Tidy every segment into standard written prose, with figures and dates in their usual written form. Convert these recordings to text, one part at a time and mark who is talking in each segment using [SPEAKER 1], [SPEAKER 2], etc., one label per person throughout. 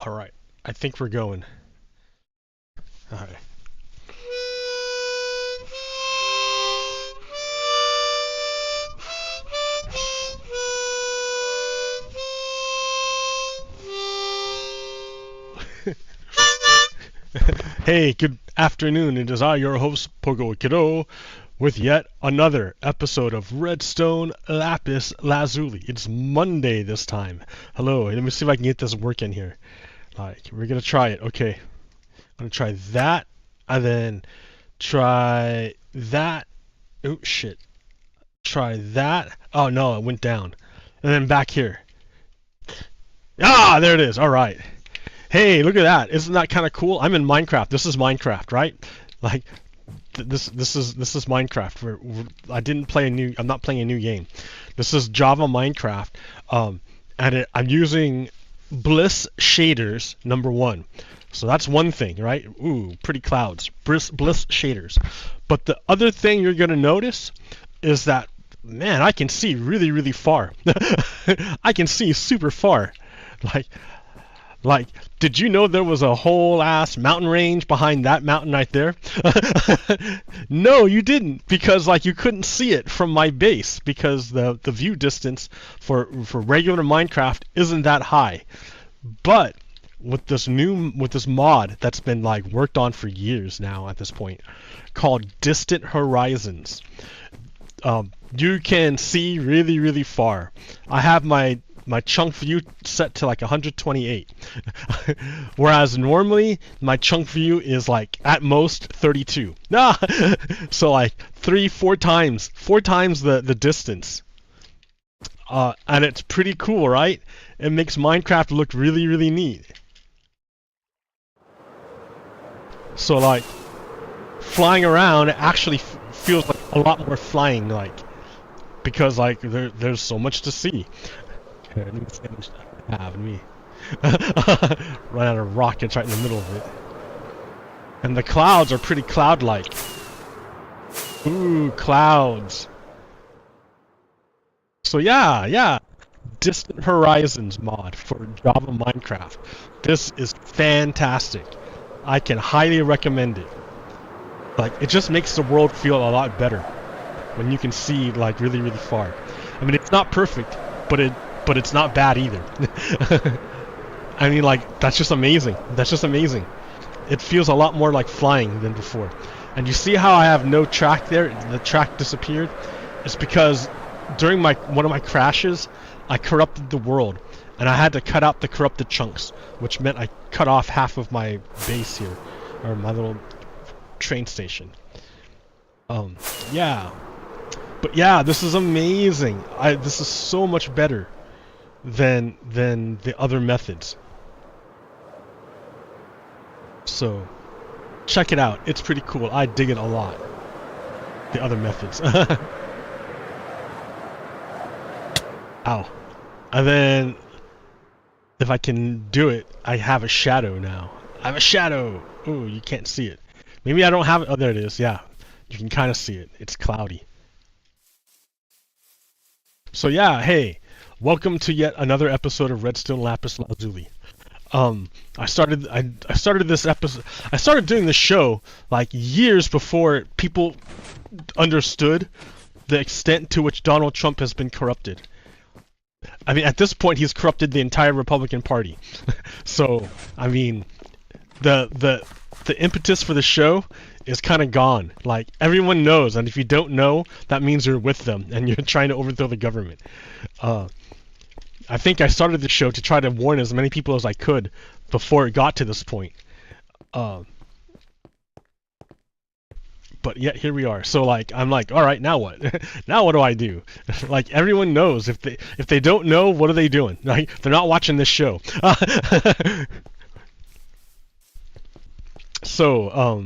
[SPEAKER 1] Alright, I think we're going. Alright. Hey, good afternoon. It is I, your host, Provocateurs, with yet another episode of Redstone Lapis Lazuli. It's Monday this time. Hello, let me see if I can get this working here. Like, we're gonna try it. Okay, I'm gonna try that, and then try that. Oh shit! Try that. Oh no, it went down, and then back here. Ah, there it is. All right. Hey, look at that! Isn't that kind of cool? I'm in Minecraft. This is Minecraft, right? Like, this is Minecraft. I didn't play a new. I'm not playing a new game. This is Java Minecraft, and I'm using Bliss shaders #1. So that's one thing, right? Ooh, pretty clouds. Bliss shaders. But the other thing you're gonna notice is that, man, I can see really, really far. I can see super far. Like, did you know there was a whole ass mountain range behind that mountain right there? No, you didn't, because like you couldn't see it from my base because the view distance for regular Minecraft isn't that high. But with this mod that's been like worked on for years now at this point, called Distant Horizons, you can see really, really far. I have my chunk view set to like 128, whereas normally my chunk view is like at most 32. So like 4 times the distance, and it's pretty cool, right? It makes Minecraft look really, really neat. So like flying around, it actually feels like a lot more flying, like, because like there's so much to see. Let me see how much I have in me. Run out of rockets right in the middle of it. And the clouds are pretty cloud-like. Ooh, clouds. So yeah. Distant Horizons mod for Java Minecraft. This is fantastic. I can highly recommend it. Like, it just makes the world feel a lot better when you can see like really, really far. I mean, it's not perfect, but it's not bad either. I mean, like, that's just amazing. That's just amazing. It feels a lot more like flying than before. And you see how I have no track there? The track disappeared. It's because during one of my crashes, I corrupted the world, and I had to cut out the corrupted chunks, which meant I cut off half of my base here, or my little train station. Yeah. But yeah, this is amazing. This is so much better than the other methods. So check it out. It's pretty cool. I dig it a lot. The other methods. Ow. And then if I can do it, I have a shadow now. I have a shadow. Ooh, you can't see it. Maybe I don't have it. Oh, there it is. Yeah. You can kind of see it. It's cloudy. So yeah, hey. Welcome to yet another episode of Redstone Lapis Lazuli. I started this episode. I started doing this show like years before people understood the extent to which Donald Trump has been corrupted. I mean, at this point, he's corrupted the entire Republican Party. So, I mean, the impetus for the show is kind of gone. Like, everyone knows, and if you don't know, that means you're with them and you're trying to overthrow the government. I think I started the show to try to warn as many people as I could before it got to this point. But yet here we are. So like, I'm like, all right, now what? Now what do I do? Like, everyone knows. If they don't know, what are they doing? Like, they're not watching this show. So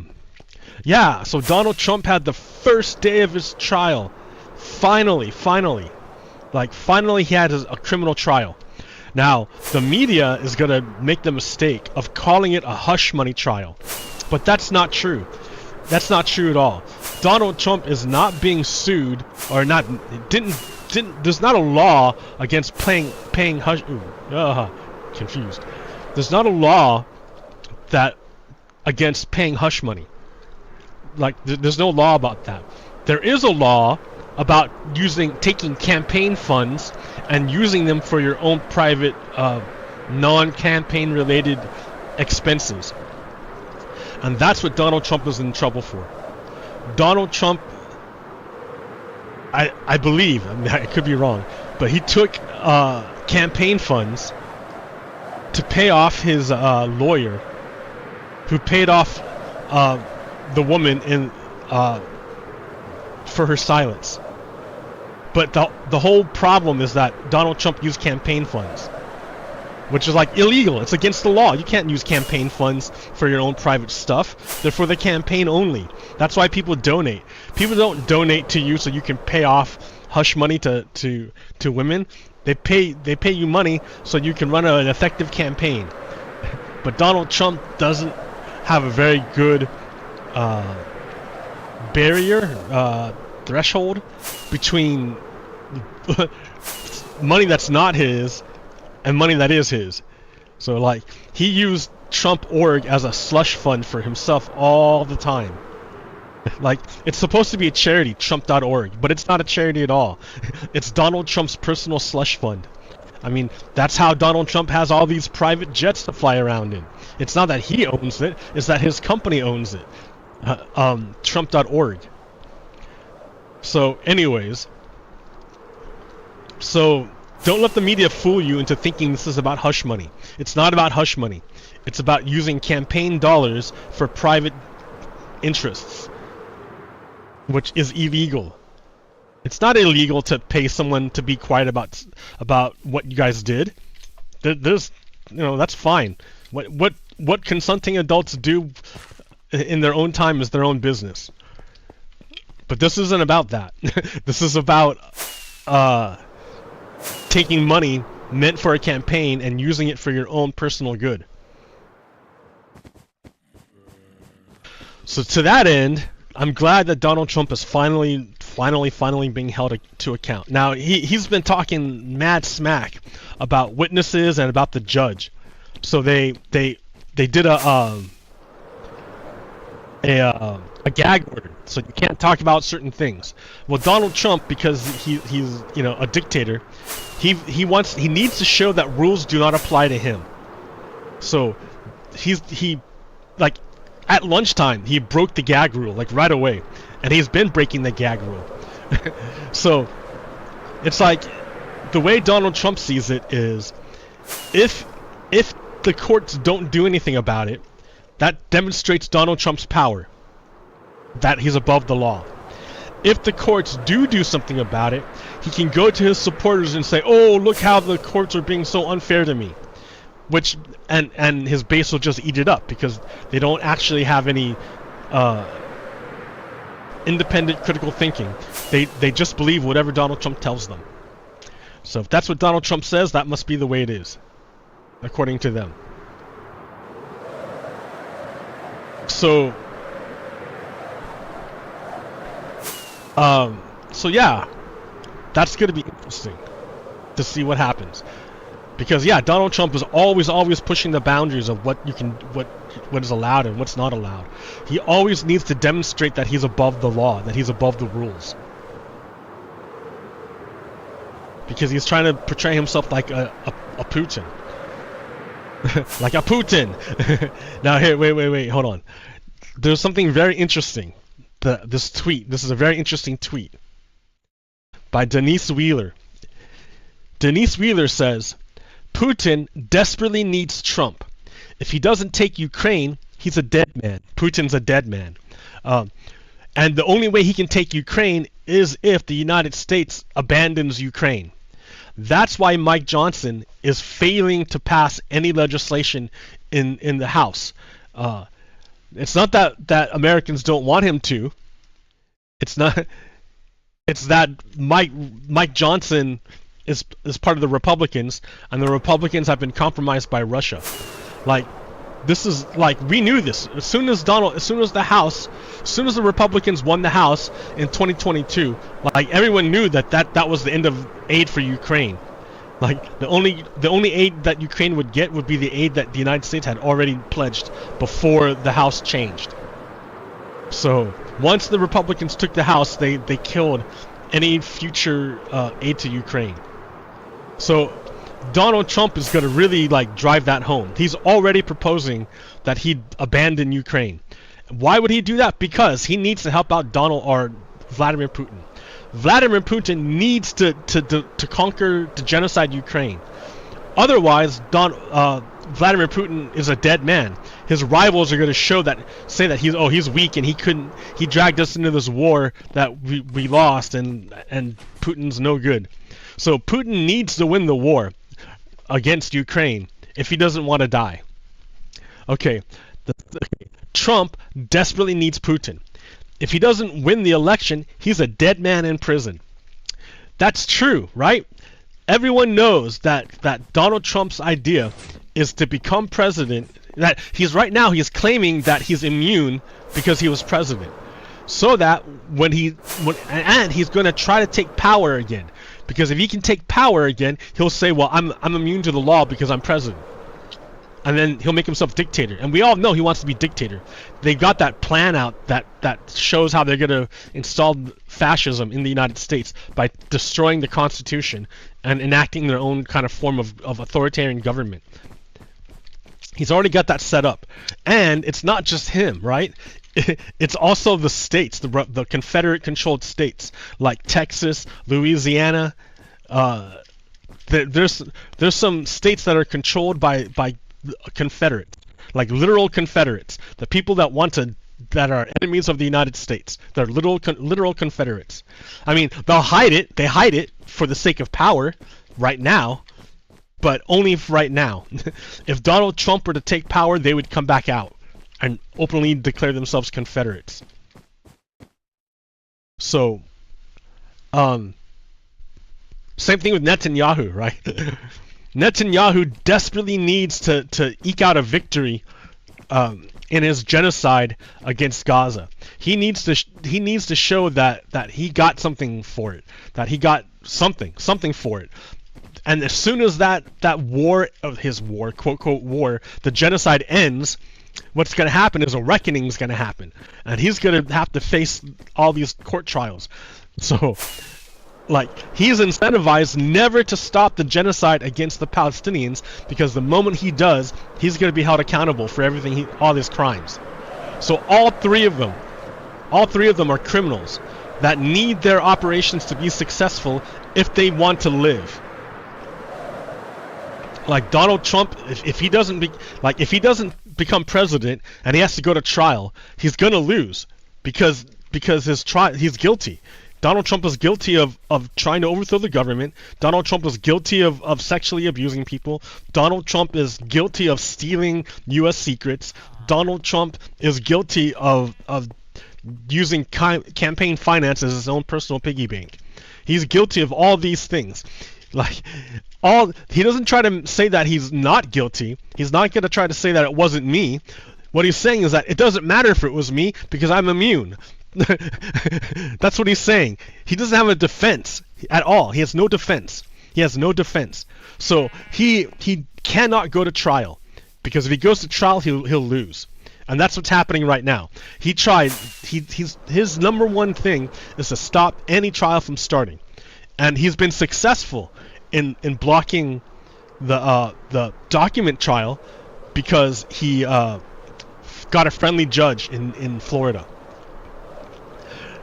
[SPEAKER 1] yeah. So Donald Trump had the first day of his trial. Finally. Like, finally he had a criminal trial. Now, the media is going to make the mistake of calling it a hush money trial. But that's not true. That's not true at all. Donald Trump is not being sued, or not, there's not a law against paying hush, confused. There's not a law that against paying hush money. Like, there's no law about that. There is a law about taking campaign funds and using them for your own private, non-campaign related expenses. And that's what Donald Trump is in trouble for. Donald Trump, I believe, I mean, I could be wrong, but he took campaign funds to pay off his lawyer, who paid off the woman for her silence. But the whole problem is that Donald Trump used campaign funds, which is like illegal. It's against the law. You can't use campaign funds for your own private stuff. They're for the campaign only. That's why people donate. People don't donate to you so you can pay off hush money to women. They pay you money so you can run an effective campaign. But Donald Trump doesn't have a very good threshold between money that's not his and money that is his. So like, he used Trump.org as a slush fund for himself all the time. Like, it's supposed to be a charity, Trump.org, but it's not a charity at all. It's Donald Trump's personal slush fund. I mean, that's how Donald Trump has all these private jets to fly around in. It's not that he owns it, it's that his company owns it. Trump.org. So anyways, so don't let the media fool you into thinking this is about hush money. It's not about hush money. It's about using campaign dollars for private interests, which is illegal. It's not illegal to pay someone to be quiet about what you guys did. There's, that's fine. What consenting adults do in their own time is their own business. But this isn't about that. This is about taking money meant for a campaign and using it for your own personal good. So to that end, I'm glad that Donald Trump is finally being held to account. Now, he's been talking mad smack about witnesses and about the judge. So they did a gag order, so you can't talk about certain things. Well, Donald Trump, because he's a dictator, he needs to show that rules do not apply to him. So he at lunchtime he broke the gag rule like right away, and he's been breaking the gag rule. So it's like, the way Donald Trump sees it is, if the courts don't do anything about it, that demonstrates Donald Trump's power, that he's above the law. If the courts do something about it, he can go to his supporters and say, "Oh, look how the courts are being so unfair to me," which and his base will just eat it up, because they don't actually have any independent critical thinking. They just believe whatever Donald Trump tells them. So if that's what Donald Trump says, that must be the way it is, according to them. So yeah, that's going to be interesting to see what happens, because yeah, Donald Trump is always pushing the boundaries of what is allowed and what's not allowed. He always needs to demonstrate that he's above the law, that he's above the rules, because he's trying to portray himself like a Putin. Like a Putin. Now here, wait, hold on. There's something very interesting. This is a very interesting tweet by Denise Wheeler. Denise Wheeler says, "Putin desperately needs Trump. If he doesn't take Ukraine, he's a dead man. Putin's a dead man. And the only way he can take Ukraine is if the United States abandons Ukraine. That's why Mike Johnson is failing to pass any legislation in the House. It's not that Americans don't want him to. It's not. It's that Mike Johnson is part of the Republicans, and the Republicans have been compromised by Russia. Like, this is like, we knew this as soon as the Republicans won the House in 2022. Like, everyone knew that was the end of aid for Ukraine. Like the only aid that Ukraine would get would be the aid that the United States had already pledged before the House changed. So once the Republicans took the House, they killed any future aid to Ukraine. So Donald Trump is going to really like drive that home. He's already proposing that he'd abandon Ukraine. Why would he do that? Because he needs to help out Vladimir Putin. Vladimir Putin needs to conquer, to genocide Ukraine. Otherwise, Vladimir Putin is a dead man. His rivals are going to say that he's weak and he dragged us into this war that we lost, and Putin's no good. So Putin needs to win the war against Ukraine if he doesn't want to die. Okay, Trump desperately needs Putin. If he doesn't win the election, he's a dead man in prison. That's true, right? Everyone knows that Donald Trump's idea is to become president. That he's claiming that he's immune because he was president. So that and he's going to try to take power again. Because if he can take power again, he'll say, well, I'm immune to the law because I'm president. And then he'll make himself dictator. And we all know he wants to be dictator. They got that plan out that shows how they're going to install fascism in the United States by destroying the Constitution and enacting their own kind of form of authoritarian government. He's already got that set up. And it's not just him, right? It's also the states, the Confederate-controlled states, like Texas, Louisiana. There's some states that are controlled by Confederates, like literal Confederates, the people that are enemies of the United States. They're literal Confederates. I mean, they'll hide it. They hide it for the sake of power right now, but only right now. If Donald Trump were to take power, they would come back out and openly declare themselves Confederates. So, same thing with Netanyahu, right? Netanyahu desperately needs to eke out a victory in his genocide against Gaza. He needs to show that he got something for it, that he got something for it. And as soon as that war, his war, quote quote war, the genocide ends, what's going to happen is a reckoning is going to happen, and he's going to have to face all these court trials. So, like, he's incentivized never to stop the genocide against the Palestinians, because the moment he does, he's going to be held accountable for everything, all his crimes. So all three of them are criminals that need their operations to be successful if they want to live. Like Donald Trump, if he doesn't become president and he has to go to trial, he's going to lose because he's guilty. Donald Trump is guilty of trying to overthrow the government. Donald Trump is guilty of sexually abusing people. Donald Trump is guilty of stealing U.S. secrets. Donald Trump is guilty of using campaign finance as his own personal piggy bank. He's guilty of all these things. He doesn't try to say that he's not guilty. He's not going to try to say that it wasn't me. What he's saying is that it doesn't matter if it was me because I'm immune. That's what he's saying. He doesn't have a defense at all. He has no defense. So he cannot go to trial, because if he goes to trial, he'll lose. And that's what's happening right now. He tried. His number one thing is to stop any trial from starting, and he's been successful in blocking the document trial, because he got a friendly judge in Florida.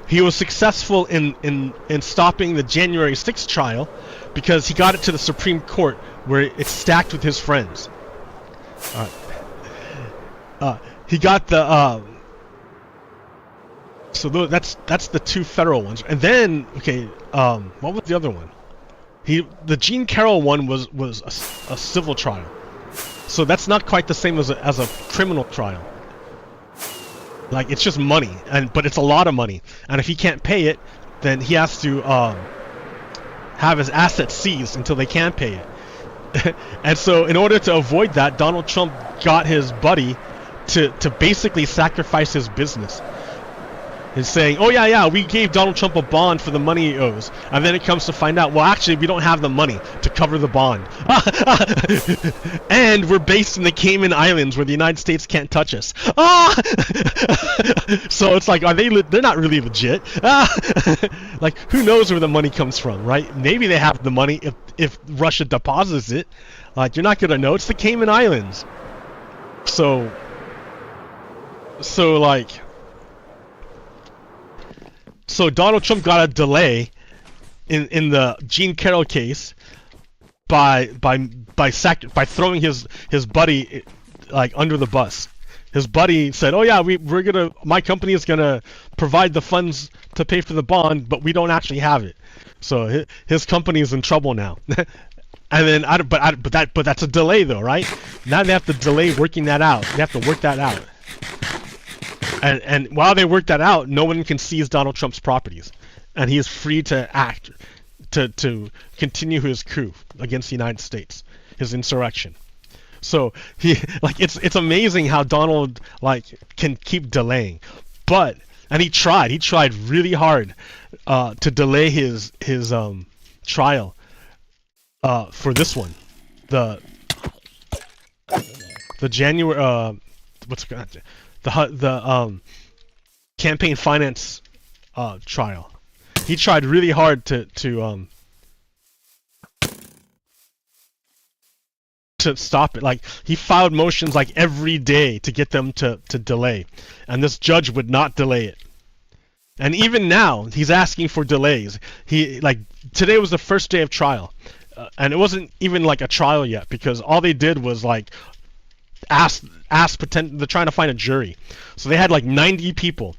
[SPEAKER 1] He was successful in stopping the January 6th trial because he got it to the Supreme Court, where it's stacked with his friends. He got the so that's the two federal ones, and then what was the other one? The Jean Carroll one was a civil trial, so that's not quite the same as a criminal trial. Like, it's just money, but it's a lot of money, and if he can't pay it, then he has to have his assets seized until they can pay it. And so, in order to avoid that, Donald Trump got his buddy to basically sacrifice his business. is saying, oh yeah, we gave Donald Trump a bond for the money he owes, and then it comes to find out, well, actually, we don't have the money to cover the bond. And we're based in the Cayman Islands, where the United States can't touch us. So it's like, they're not really legit. Like, who knows where the money comes from, right? Maybe they have the money if Russia deposits it. Like, you're not gonna know. It's the Cayman Islands. So Donald Trump got a delay in the Jean Carroll case by throwing his buddy like under the bus. His buddy said, "Oh yeah, my company is gonna provide the funds to pay for the bond, but we don't actually have it." So his company is in trouble now. And then but that's a delay though, right? Now they have to delay working that out. They have to work that out. And while they work that out, no one can seize Donald Trump's properties, and he is free to act, to continue his coup against the United States, his insurrection. So it's amazing how Donald can keep delaying, and he tried really hard to delay his trial for this one, the January the campaign finance trial. He tried really hard to stop it. Like, he filed motions like every day to get them to delay, and this judge would not delay it. And even now, he's asking for delays. Today was the first day of trial, and it wasn't even like a trial yet, because all they did was they're trying to find a jury. So they had like 90 people,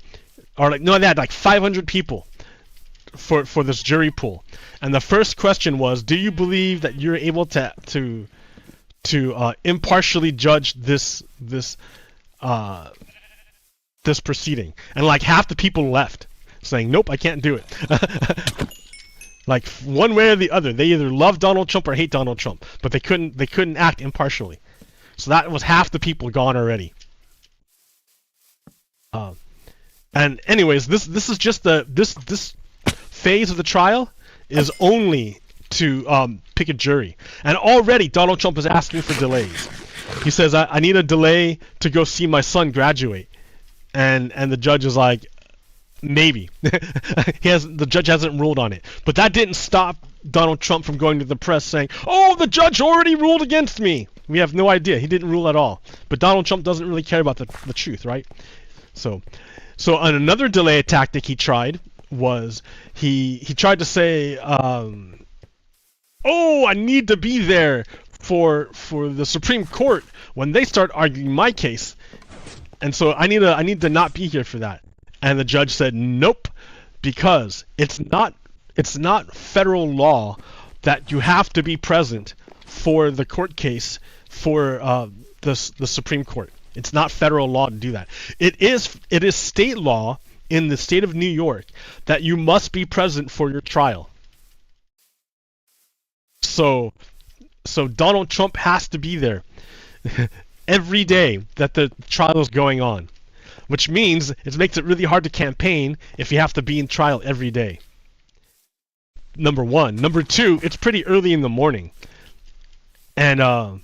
[SPEAKER 1] or they had like 500 people for this jury pool. And the first question was, do you believe that you're able to impartially judge this proceeding? And like half the people left, saying, nope, I can't do it. Like, one way or the other, they either love Donald Trump or hate Donald Trump, but they couldn't act impartially. So that was half the people gone already. And anyways, this is just this phase of the trial is only to pick a jury. And already Donald Trump is asking for delays. He says, I need a delay to go see my son graduate. And the judge is like, maybe. The judge hasn't ruled on it. But that didn't stop Donald Trump from going to the press saying, oh, the judge already ruled against me. We have no idea. He didn't rule at all. But Donald Trump doesn't really care about the truth, right? So on another delay tactic he tried was he tried to say, oh, I need to be there for the Supreme Court when they start arguing my case, and so I need to not be here for that. And the judge said, nope, because it's not federal law that you have to be present for the court case for the Supreme Court. It's not federal law to do that. It is state law in the state of New York that you must be present for your trial. So Donald Trump has to be there every day that the trial is going on, which means it makes it really hard to campaign if you have to be in trial every day. Number one. Number two, it's pretty early in the morning, and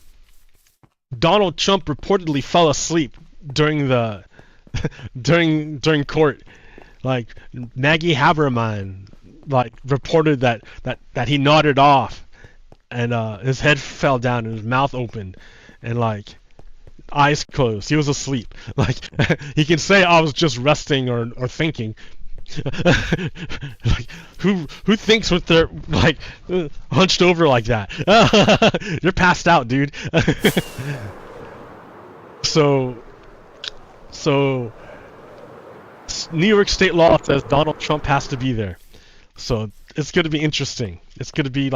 [SPEAKER 1] Donald Trump reportedly fell asleep during the during court. Like, Maggie Haberman reported that he nodded off, and his head fell down and his mouth opened, and eyes closed. He was asleep. He can say, I was just resting or thinking. Who thinks with their hunched over like that? You're passed out, dude. So New York state law says Donald Trump has to be there. So it's going to be interesting. It's going to be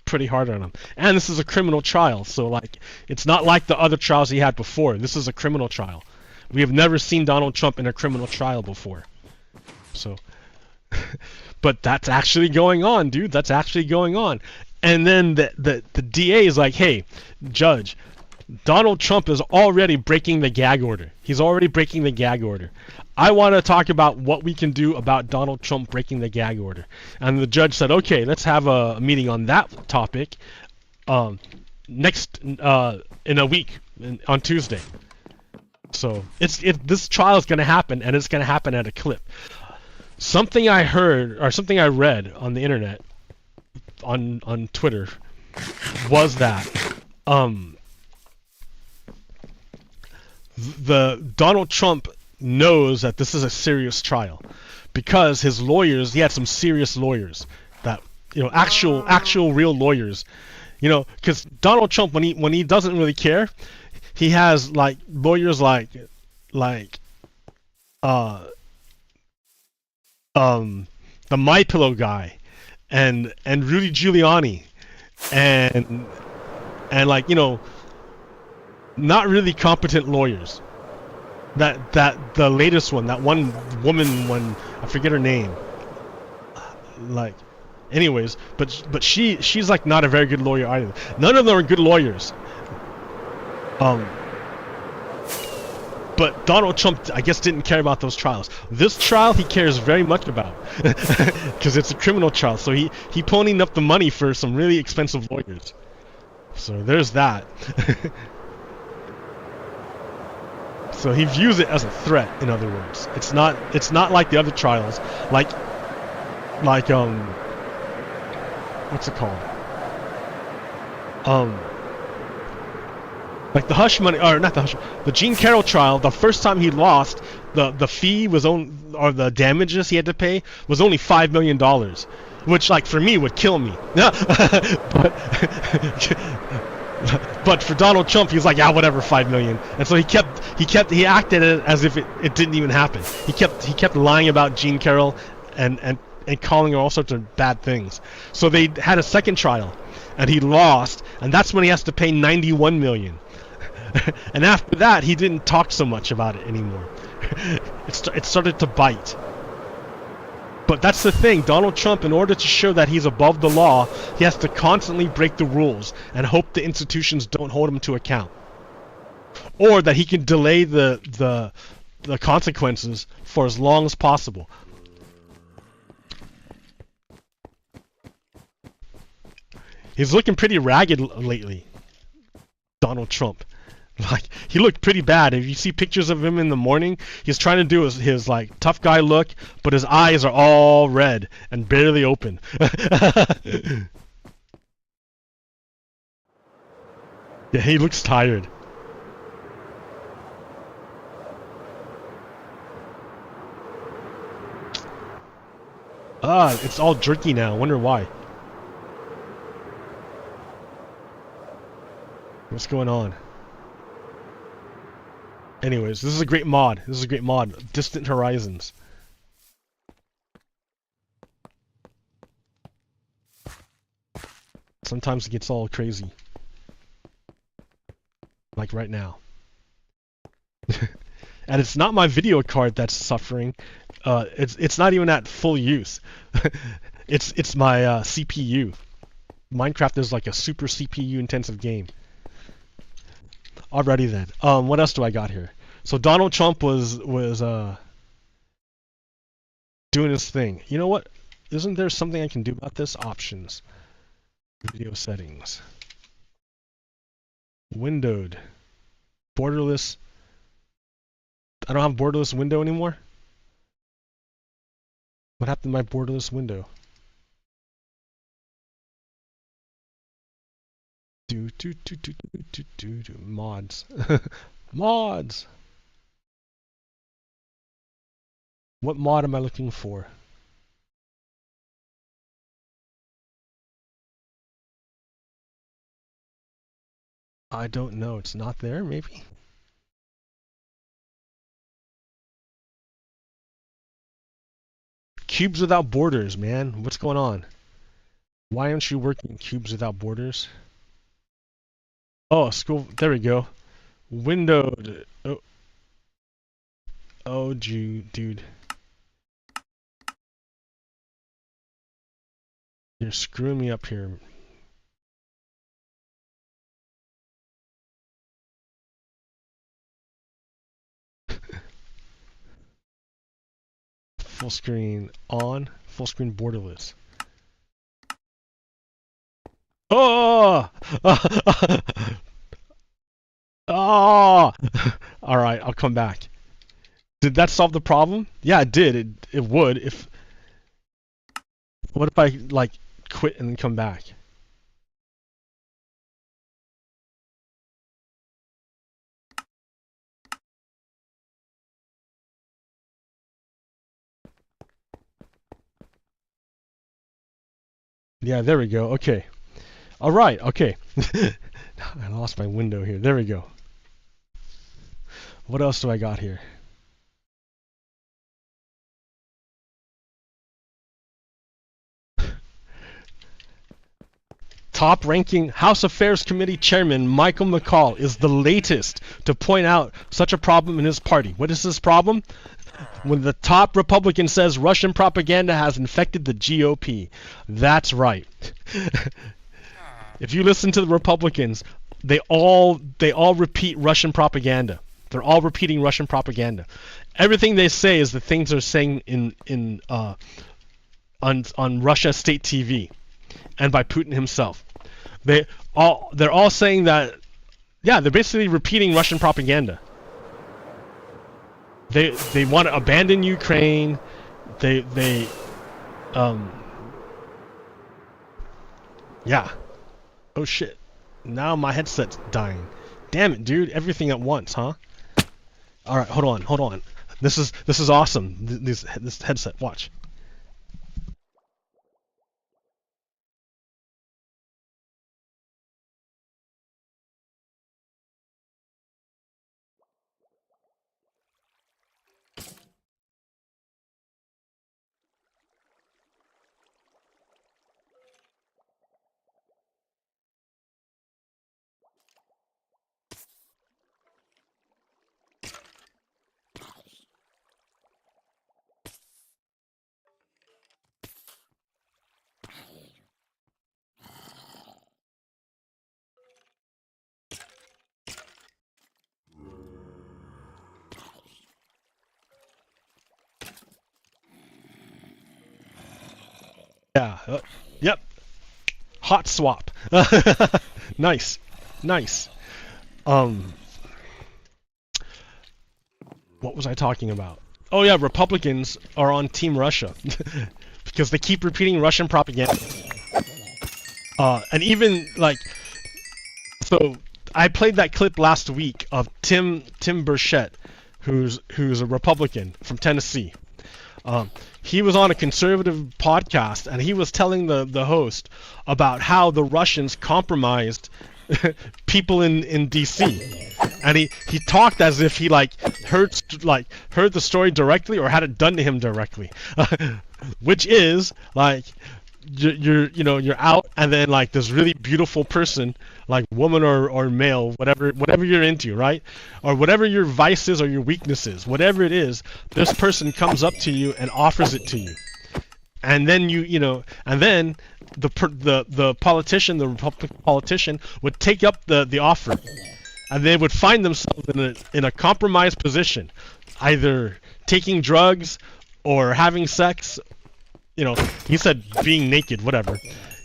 [SPEAKER 1] pretty hard on him. And this is a criminal trial, so it's not like the other trials he had before. This is a criminal trial. We have never seen Donald Trump in a criminal trial before. So but that's actually going on, dude. That's actually going on. And then the DA is like, hey, judge, Donald Trump is already breaking the gag order. He's already breaking the gag order. I want to talk about what we can do about Donald Trump breaking the gag order. And the judge said, okay, let's have a meeting on that topic next in a week on Tuesday. So this trial is going to happen, and it's going to happen at a clip. Something I heard or something I read on the internet on Twitter was that the Donald Trump knows that this is a serious trial because his lawyers, he had some serious lawyers that, you know, actual real lawyers, you know, because Donald Trump, when he doesn't really care, he has like lawyers like the MyPillow guy and Rudy Giuliani and like, you know, not really competent lawyers. That the latest one, that one woman, one, I forget her name. Like, anyways, but she's like not a very good lawyer either. None of them are good lawyers. But Donald Trump, I guess, didn't care about those trials. This trial he cares very much about because it's a criminal trial. So he ponied up the money for some really expensive lawyers. So there's that. So he views it as a threat, in other words. It's not like the other trials, like what's it called? Like the hush money, or not the hush, the Gene Carroll trial. The first time he lost, the fee was or the damages he had to pay was only $5 million, which, like, for me would kill me. But for Donald Trump, he was like, yeah, whatever, 5 million. And so he acted as if it didn't even happen. He kept lying about Gene Carroll and calling her all sorts of bad things. So they had a second trial, and he lost, and that's when he has to pay 91 million. And after that, he didn't talk so much about it anymore. It started to bite. But that's the thing, Donald Trump, in order to show that he's above the law, he has to constantly break the rules and hope the institutions don't hold him to account. Or that he can delay the consequences for as long as possible. He's looking pretty ragged lately, Donald Trump. Like, he looked pretty bad. If you see pictures of him in the morning, he's trying to do his like tough guy look, but his eyes are all red and barely open. Yeah, he looks tired. It's all jerky now. Wonder why. What's going on? Anyways, this is a great mod. Distant Horizons. Sometimes it gets all crazy. Like right now. And it's not my video card that's suffering. It's not even at full use. It's my CPU. Minecraft is like a super CPU intensive game. Alrighty then. What else do I got here? So Donald Trump was doing his thing. You know what? Isn't there something I can do about this? Options. Video settings. Windowed. Borderless. I don't have borderless window anymore? What happened to my borderless window? Mods. Mods! What mod am I looking for? I don't know. It's not there, maybe? Cubes without borders, man. What's going on? Why aren't you working cubes without borders? Oh, school. There we go. Windowed. Oh, dude. You're screwing me up here. Full screen on. Full screen borderless. Oh! Oh! Alright, I'll come back. Did that solve the problem? Yeah, it did. It would if... What if I, like, quit and then come back? Yeah, there we go. Okay. Alright, okay. I lost my window here. There we go. What else do I got here? Top-ranking House Affairs Committee Chairman Michael McCall is the latest to point out such a problem in his party. What is this problem? When the top Republican says Russian propaganda has infected the GOP. That's right. If you listen to the Republicans, they all repeat Russian propaganda. They're all repeating Russian propaganda. Everything they say is the things they're saying on Russia state TV and by Putin himself. They're all saying that, yeah, they're basically repeating Russian propaganda. They want to abandon Ukraine. Yeah. Oh shit. Now my headset's dying. Damn it, dude. Everything at once, huh? All right, hold on. This is awesome. This headset. Watch. Yeah. Yep. Hot swap. Nice. What was I talking about? Oh yeah, Republicans are on Team Russia because they keep repeating Russian propaganda. And even like, so I played that clip last week of Tim Burchett, who's a Republican from Tennessee. He was on a conservative podcast, and he was telling the host about how the Russians compromised people in D.C. And he talked as if he heard the story directly or had it done to him directly, which is like you're out, and then like this really beautiful person, like woman or male, whatever you're into, right? Or whatever your vice is or your weakness is, whatever it is, this person comes up to you and offers it to you. And then and then the politician, the Republican politician, would take up the offer, and they would find themselves in a compromised position, either taking drugs or having sex. He said being naked, whatever.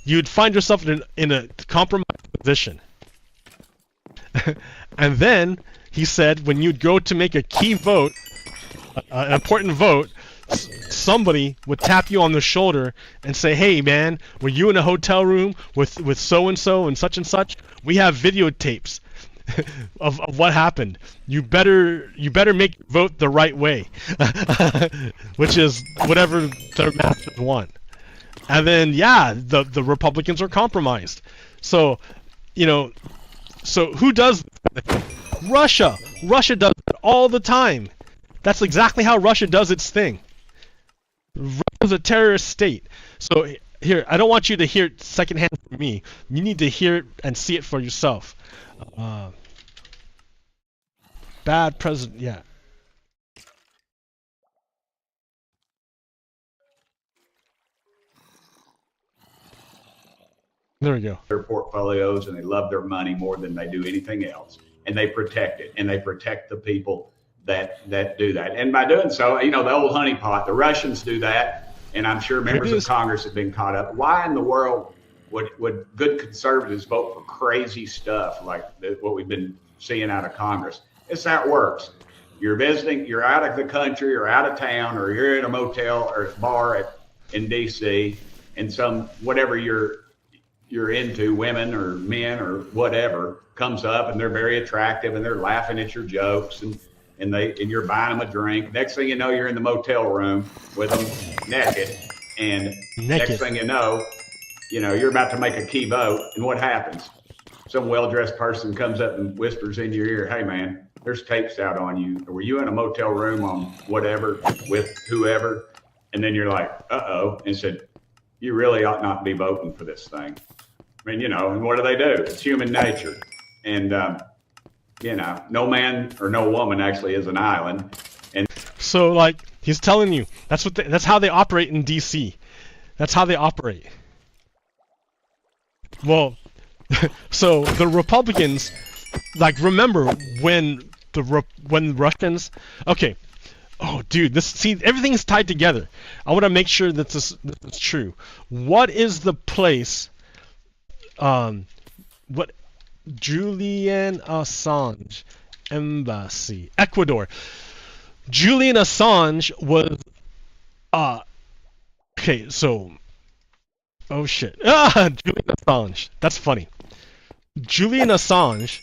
[SPEAKER 1] You'd find yourself in a compromised position. And then he said when you'd go to make a key vote, an important vote, somebody would tap you on the shoulder and say, "Hey man, were you in a hotel room with so and so and such? We have videotapes of what happened. You better make your vote the right way," which is whatever their masters want. And then the Republicans are compromised. So so who does this? Russia. Russia does it all the time. That's exactly how Russia does its thing. Russia's a terrorist state. So here, I don't want you to hear it secondhand from me. You need to hear it and see it for yourself. Bad president, yeah. There we go.
[SPEAKER 2] Their portfolios, and they love their money more than they do anything else. And they protect it, and they protect the people that do that. And by doing so, you know, the old honeypot, the Russians do that, and I'm sure members of Congress have been caught up. Why in the world would good conservatives vote for crazy stuff like what we've been seeing out of Congress? It's how it works. You're visiting, you're out of the country or out of town, or you're in a motel or bar in D.C., and some whatever you're into, women or men or whatever, comes up and they're very attractive and they're laughing at your jokes and you're buying them a drink. Next thing you know, you're in the motel room with them naked, and next thing you know, you're about to make a key vote, and what happens? Some well-dressed person comes up and whispers in your ear, "Hey man, there's tapes out on you. Were you in a motel room on whatever with whoever?" And then you're like, "Uh-oh," and said, "You really ought not be voting for this thing." I mean, and what do? It's human nature. And, no man or no woman actually is an island. And
[SPEAKER 1] so, like, he's telling you, that's how they operate in D.C. That's how they operate. Well, so the Republicans, like, remember when Russians, okay, oh, dude, everything's tied together. I want to make sure that this is true. What is the place, Julian Assange Embassy, Ecuador. Julian Assange was, okay, so, oh shit, Julian Assange, that's funny. Julian Assange,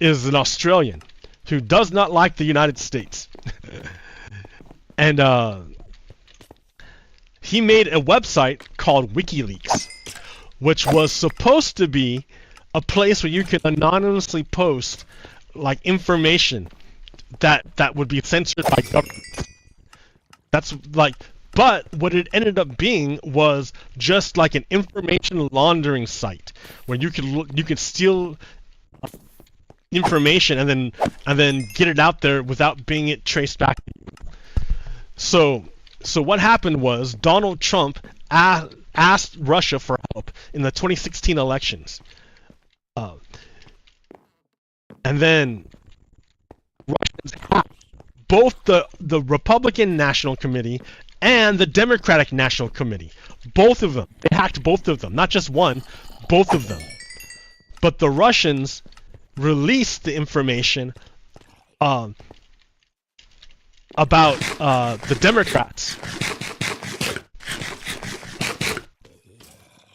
[SPEAKER 1] is an Australian who does not like the United States. And he made a website called WikiLeaks, which was supposed to be a place where you could anonymously post, like, information that would be censored by governments. That's like, but what it ended up being was just like an information laundering site where you could steal information and then get it out there without being it traced back. So what happened was Donald Trump asked Russia for help in the 2016 elections, and then Russians hacked both the Republican National Committee and the Democratic National Committee. Both of them. They hacked both of them, not just one, both of them. But the Russians released the information about the Democrats.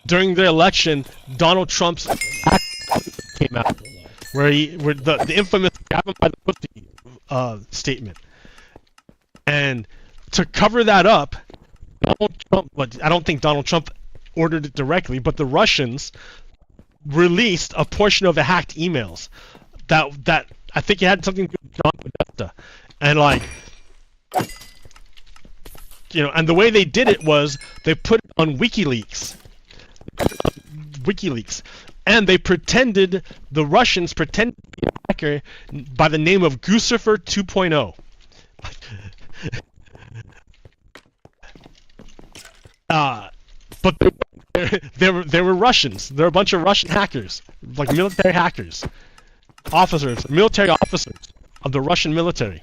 [SPEAKER 1] During the election, Donald Trump's came out, where the infamous "grab him by the pussy" statement, and to cover that up, Donald Trump. Well, I don't think Donald Trump ordered it directly, but the Russians released a portion of the hacked emails that I think it had something to do with John Podesta, and like, and the way they did it was they put it on WikiLeaks. And the Russians pretended to be a hacker by the name of Guccifer 2.0. But they were Russians. They're a bunch of Russian hackers, like military hackers, military officers of the Russian military.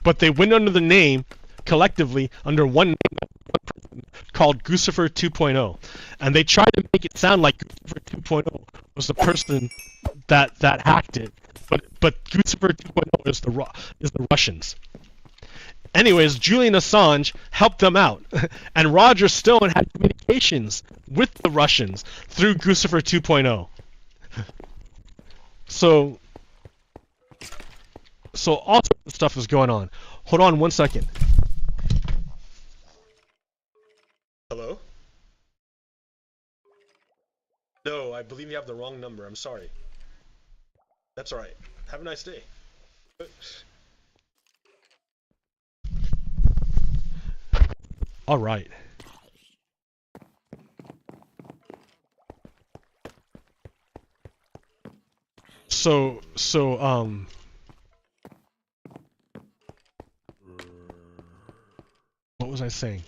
[SPEAKER 1] But they went under the name, collectively, under one name, called Guccifer 2.0, and they tried to make it sound like Guccifer 2.0 was the person that hacked it, but Guccifer 2.0 is the Russians. Anyways, Julian Assange helped them out, and Roger Stone had communications with the Russians through Guccifer 2.0. So all sorts of stuff is going on. Hold on one second. Hello? No, I believe you have the wrong number. I'm sorry. That's alright. Have a nice day. Alright. So, what was I saying?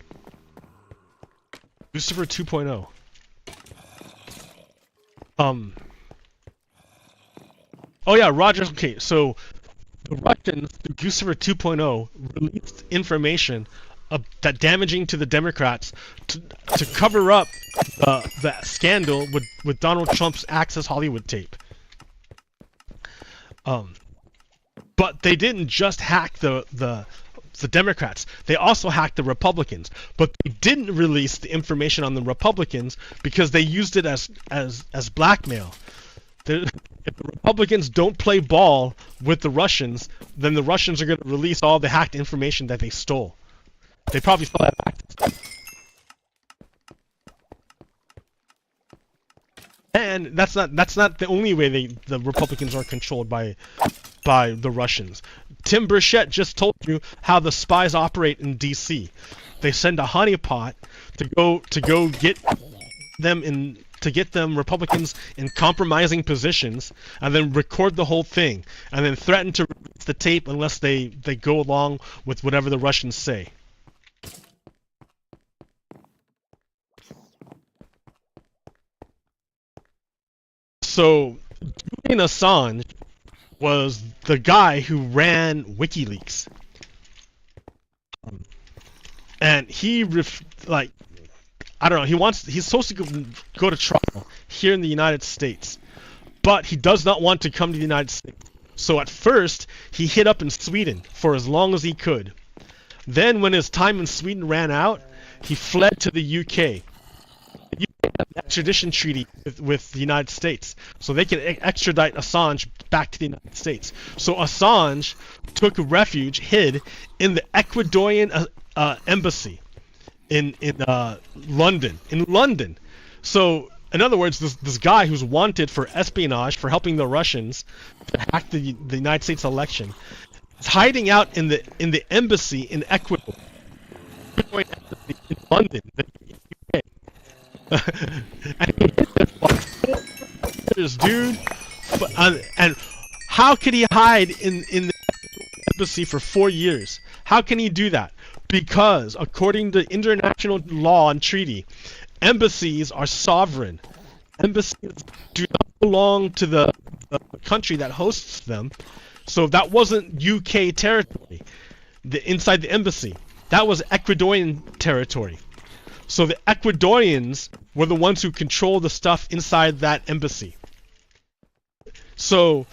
[SPEAKER 1] Lucifer 2.0. Oh yeah, Roger. Okay, so the Russians, through Guccifer 2.0, released information that damaging to the Democrats to cover up the scandal with Donald Trump's Access Hollywood tape. But they didn't just hack the Democrats. They also hacked the Republicans. But they didn't release the information on the Republicans because they used it as blackmail. If the Republicans don't play ball with the Russians, then the Russians are going to release all the hacked information that they stole. They probably still have access. And that's not the only way the Republicans are controlled by the Russians. Tim Burchett just told you how the spies operate in D.C. They send a honeypot to go get them Republicans in compromising positions, and then record the whole thing, and then threaten to release the tape unless they go along with whatever the Russians say. So, Julian Assange was the guy who ran WikiLeaks. And he, I don't know, he's supposed to go to trial here in the United States. But he does not want to come to the United States. So at first, he hid up in Sweden for as long as he could. Then when his time in Sweden ran out, he fled to the UK. The UK has an extradition treaty with the United States, so they can extradite Assange back to the United States. So Assange took refuge, hid in the Ecuadorian embassy in London. So in other words, this guy who's wanted for espionage for helping the Russians to hack the United States election is hiding out in the embassy in Ecuador, in London, the UK. And he hid there for 4 years, dude. And how could he hide in the embassy for 4 years? How can he do that? Because according to international law and treaty, embassies are sovereign. Embassies do not belong to the country that hosts them. So that wasn't UK territory, inside the embassy. That was Ecuadorian territory. So the Ecuadorians were the ones who controlled the stuff inside that embassy. So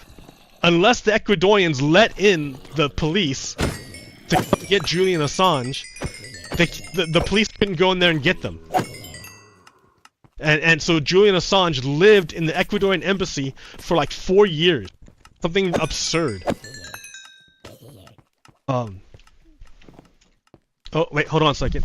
[SPEAKER 1] unless the Ecuadorians let in the police to get Julian Assange, the police couldn't go in there and get them. And so Julian Assange lived in the Ecuadorian embassy for like 4 years. Something absurd. Oh, wait, hold on a second.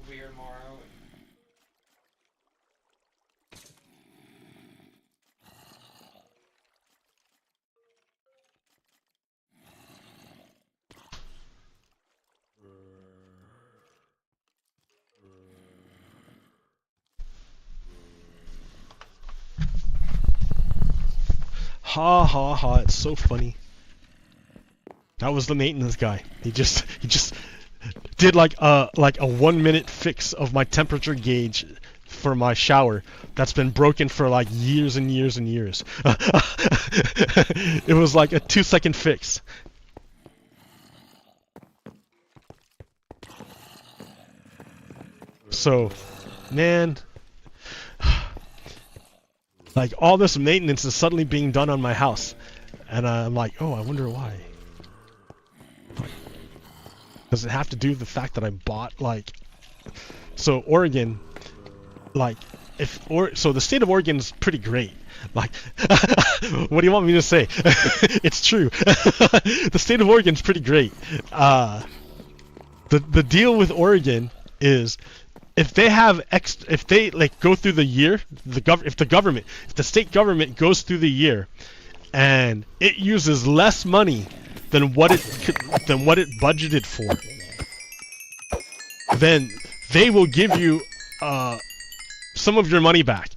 [SPEAKER 3] Weird Morrow.
[SPEAKER 1] Ha ha ha, it's so funny. That was the maintenance guy. He just did like a 1 minute fix of my temperature gauge for my shower that's been broken for like years and years and years. It was like a 2-second fix. So, man, Like all this maintenance is suddenly being done on my house, and I'm like, oh, I wonder why. Does it have to do with the fact that I bought like? So Oregon, like so the state of Oregon is pretty great. Like, what do you want me to say? It's true. The state of Oregon is pretty great. The deal with Oregon is if they have if they like go through the year, if the state government goes through the year and it uses less money than what it budgeted for, then they will give you some of your money back.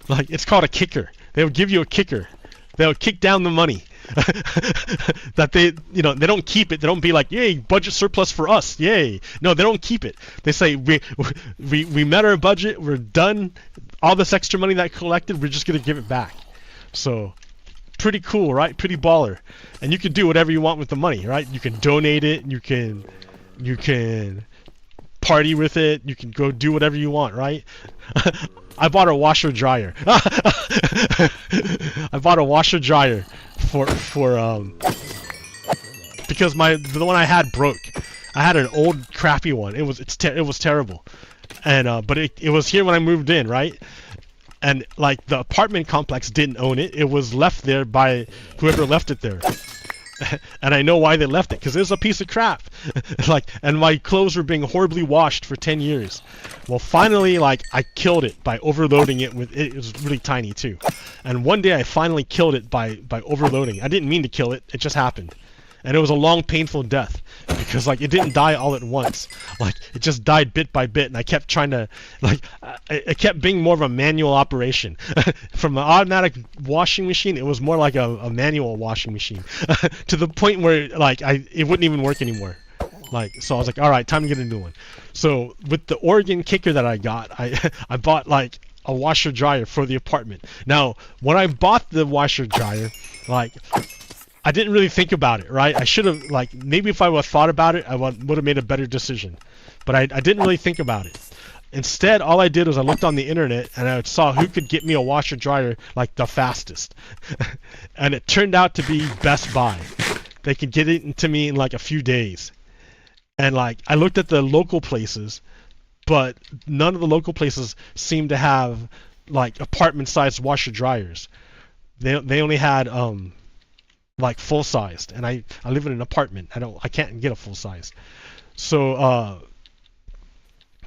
[SPEAKER 1] Like, it's called a kicker. They'll give you a kicker. They'll kick down the money. That they don't keep it. They don't be like, yay, budget surplus for us, yay. No, they don't keep it. They say, we met our budget, we're done. All this extra money that collected, we're just gonna give it back. So pretty cool, right? Pretty baller. And you can do whatever you want with the money, right? You can donate it, you can party with it, you can go do whatever you want, right? I bought a washer dryer. I bought a washer dryer for because the one I had broke. I had an old crappy one. It was terrible, and but it was here when I moved in, right? And like the apartment complex didn't own it. It was left there by whoever left it there. And I know why they left it, because it was a piece of crap. Like, and my clothes were being horribly washed for 10 years. Well, finally, like, I killed it by overloading it with, it was really tiny too. And one day I finally killed it by overloading. I didn't mean to kill it, it just happened. And it was a long, painful death, because like it didn't die all at once. Like, it just died bit by bit, and I kept trying to, like, it kept being more of a manual operation. From an automatic washing machine, it was more like a manual washing machine, to the point where like it wouldn't even work anymore. Like, so I was like, all right, time to get a new one. So with the Oregon kicker that I got, I bought like a washer dryer for the apartment. Now, when I bought the washer dryer, like, I didn't really think about it, right? I should have, like, maybe if I would have thought about it, I would have made a better decision. But I didn't really think about it. Instead, all I did was I looked on the internet and I saw who could get me a washer dryer like the fastest. And it turned out to be Best Buy. They could get it to me in like a few days. And like, I looked at the local places, but none of the local places seemed to have like apartment-sized washer dryers. They only had like full-sized, and I live in an apartment. I can't get a full-size. So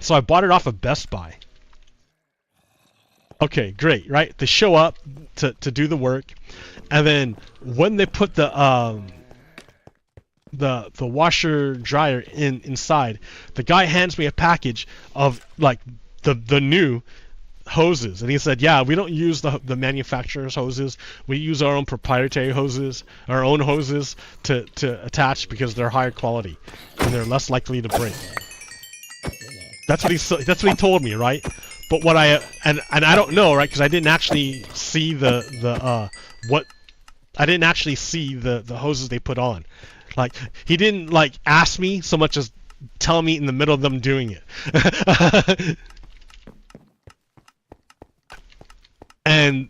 [SPEAKER 1] so I bought it off of Best Buy. Okay, great, right? They show up to do the work, and then when they put the washer dryer inside, the guy hands me a package of like the new hoses, and he said, yeah, we don't use the manufacturer's hoses, we use our own proprietary hoses, our own hoses to attach, because they're higher quality and they're less likely to break. That's what he told me, right? But what I don't know, right, because I didn't actually see the hoses they put on. Like, he didn't like ask me so much as tell me in the middle of them doing it. And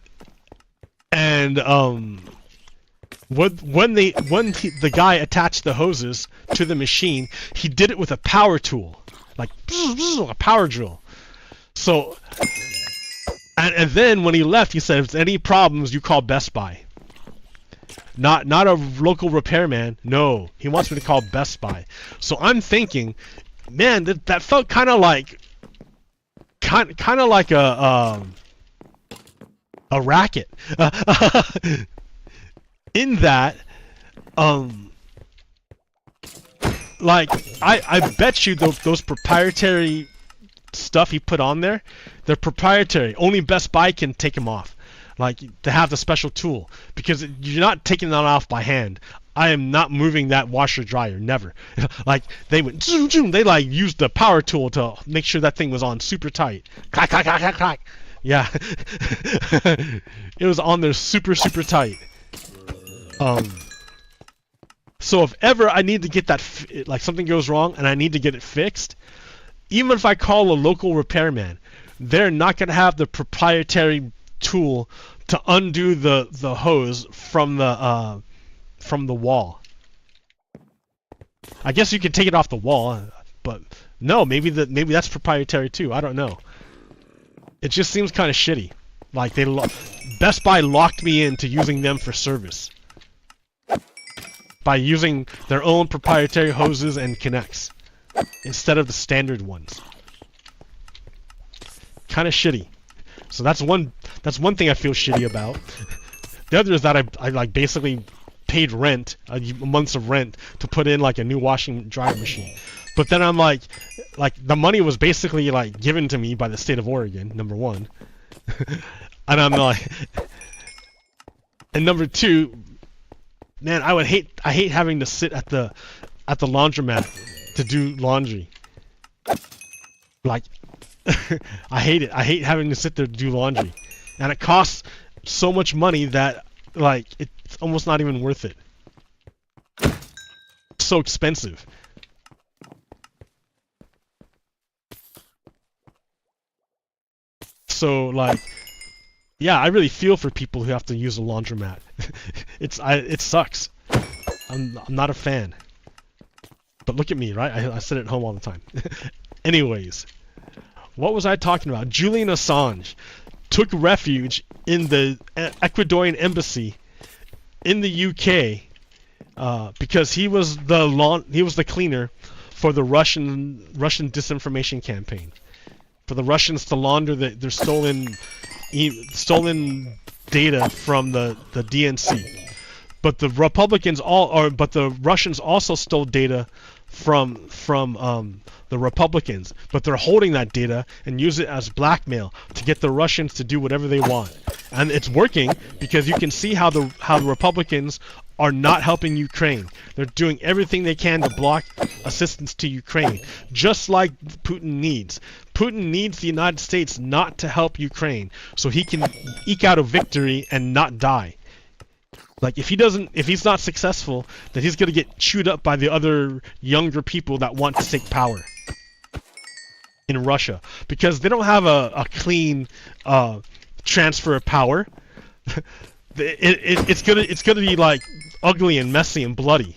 [SPEAKER 1] when the guy attached the hoses to the machine, he did it with a power tool, like a power drill. So, and then when he left, he said, if there's any problems, you call Best Buy. Not a local repairman. No, he wants me to call Best Buy. So I'm thinking, man, that felt kind of like a racket. In that, like, I bet you those proprietary stuff he put on there, they're proprietary. Only Best Buy can take them off. Like, to have the special tool, because you're not taking that off by hand. I am not moving that washer dryer, never. Like, they went zoom, zoom, they like used the power tool to make sure that thing was on super tight. Clack, clack, clack, clack, clack. Yeah. It was on there super tight. So if ever I need to get that, like something goes wrong and I need to get it fixed, even if I call a local repairman, they're not going to have the proprietary tool to undo the hose from the wall. I guess you could take it off the wall, but no, maybe that's proprietary too. I don't know. It just seems kind of shitty. Like Best Buy locked me into using them for service by using their own proprietary hoses and connects instead of the standard ones. Kind of shitty. So that's one thing I feel shitty about. The other is that I like basically paid rent, a month's of rent, to put in like a new washing and dryer machine. But then I'm like the money was basically like given to me by the state of Oregon, number one. And I'm like, and number two, man, I hate having to sit at the laundromat to do laundry. Like, I hate it. I hate having to sit there to do laundry, and it costs so much money that like it's almost not even worth it. It's so expensive. So like, yeah, I really feel for people who have to use a laundromat. It sucks. I'm not a fan. But look at me, right? I sit at home all the time. Anyways, what was I talking about? Julian Assange took refuge in the Ecuadorian embassy in the UK because he was the cleaner for the Russian disinformation campaign, for the Russians to launder their stolen data from the DNC. But the Russians also stole data from the Republicans, but they're holding that data and use it as blackmail to get the Russians to do whatever they want. And it's working because you can see how the Republicans are not helping Ukraine. They're doing everything they can to block assistance to Ukraine, just like Putin needs. Putin needs the United States not to help Ukraine so he can eke out a victory and not die. Like if he's not successful, then he's gonna get chewed up by the other younger people that want to take power in Russia, because they don't have a clean transfer of power. It's gonna be like ugly and messy and bloody,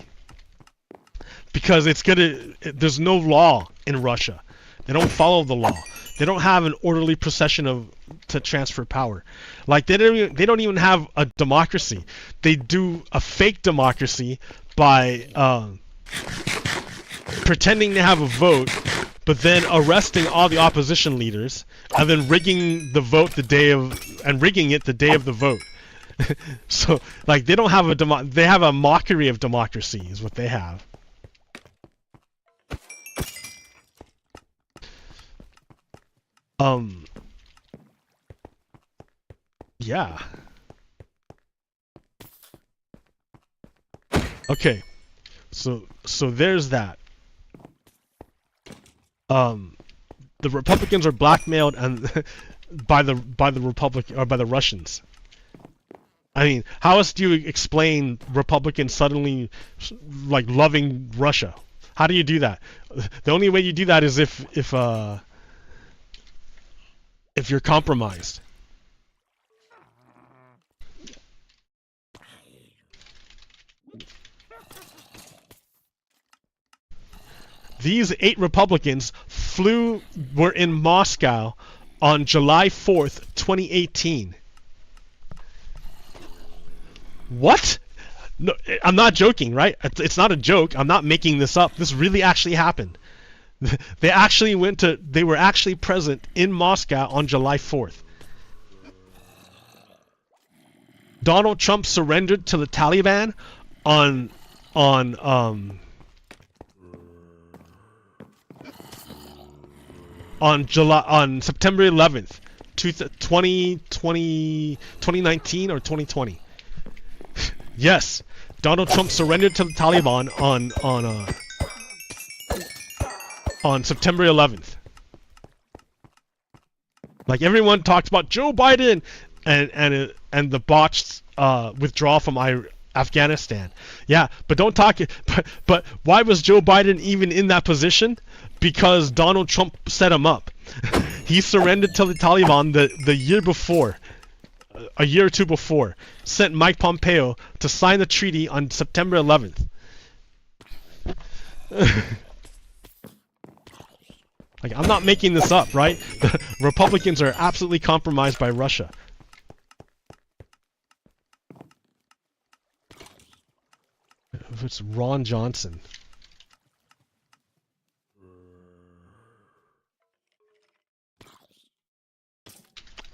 [SPEAKER 1] because there's no law in Russia. They don't follow the law. They don't have an orderly procession to transfer power. Like they don't even have a democracy. They do a fake democracy by pretending to have a vote, but then arresting all the opposition leaders and then rigging the vote the day of the vote. So like they don't have they have a mockery of democracy is what they have. Yeah. Okay. So there's that. The Republicans are blackmailed and by the Russians. I mean, how else do you explain Republicans suddenly like loving Russia? How do you do that? The only way you do that is if you're compromised. These 8 Republicans were in Moscow on July 4th, 2018. What? No, I'm not joking, right? It's not a joke. I'm not making this up. This really actually happened. They were actually present in Moscow on July 4th. Donald Trump surrendered to the Taliban on September 11th, 2019 or 2020. Yes, Donald Trump surrendered to the Taliban on September 11th. Like everyone talks about Joe Biden and the botched withdrawal from Afghanistan. Yeah, but don't talk. But why was Joe Biden even in that position? Because Donald Trump set him up. He surrendered to the Taliban the year before, a year or two before. Sent Mike Pompeo to sign the treaty on September 11th. Like, I'm not making this up, right? The Republicans are absolutely compromised by Russia. If it's Ron Johnson.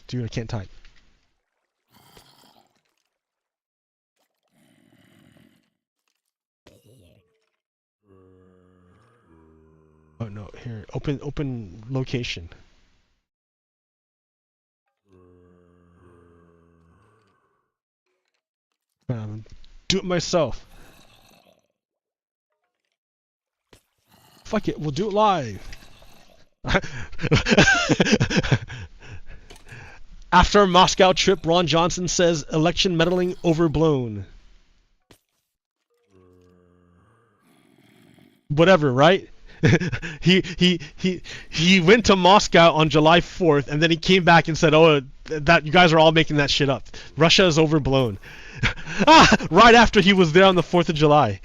[SPEAKER 1] Dude, I can't type. Oh no, here, open location. Do it myself. Fuck it, we'll do it live. After a Moscow trip, Ron Johnson says election meddling overblown. Whatever, right? he went to Moscow on July 4th, and then he came back and said, "Oh, that you guys are all making that shit up. Russia is overblown." Right after he was there on the 4th of July.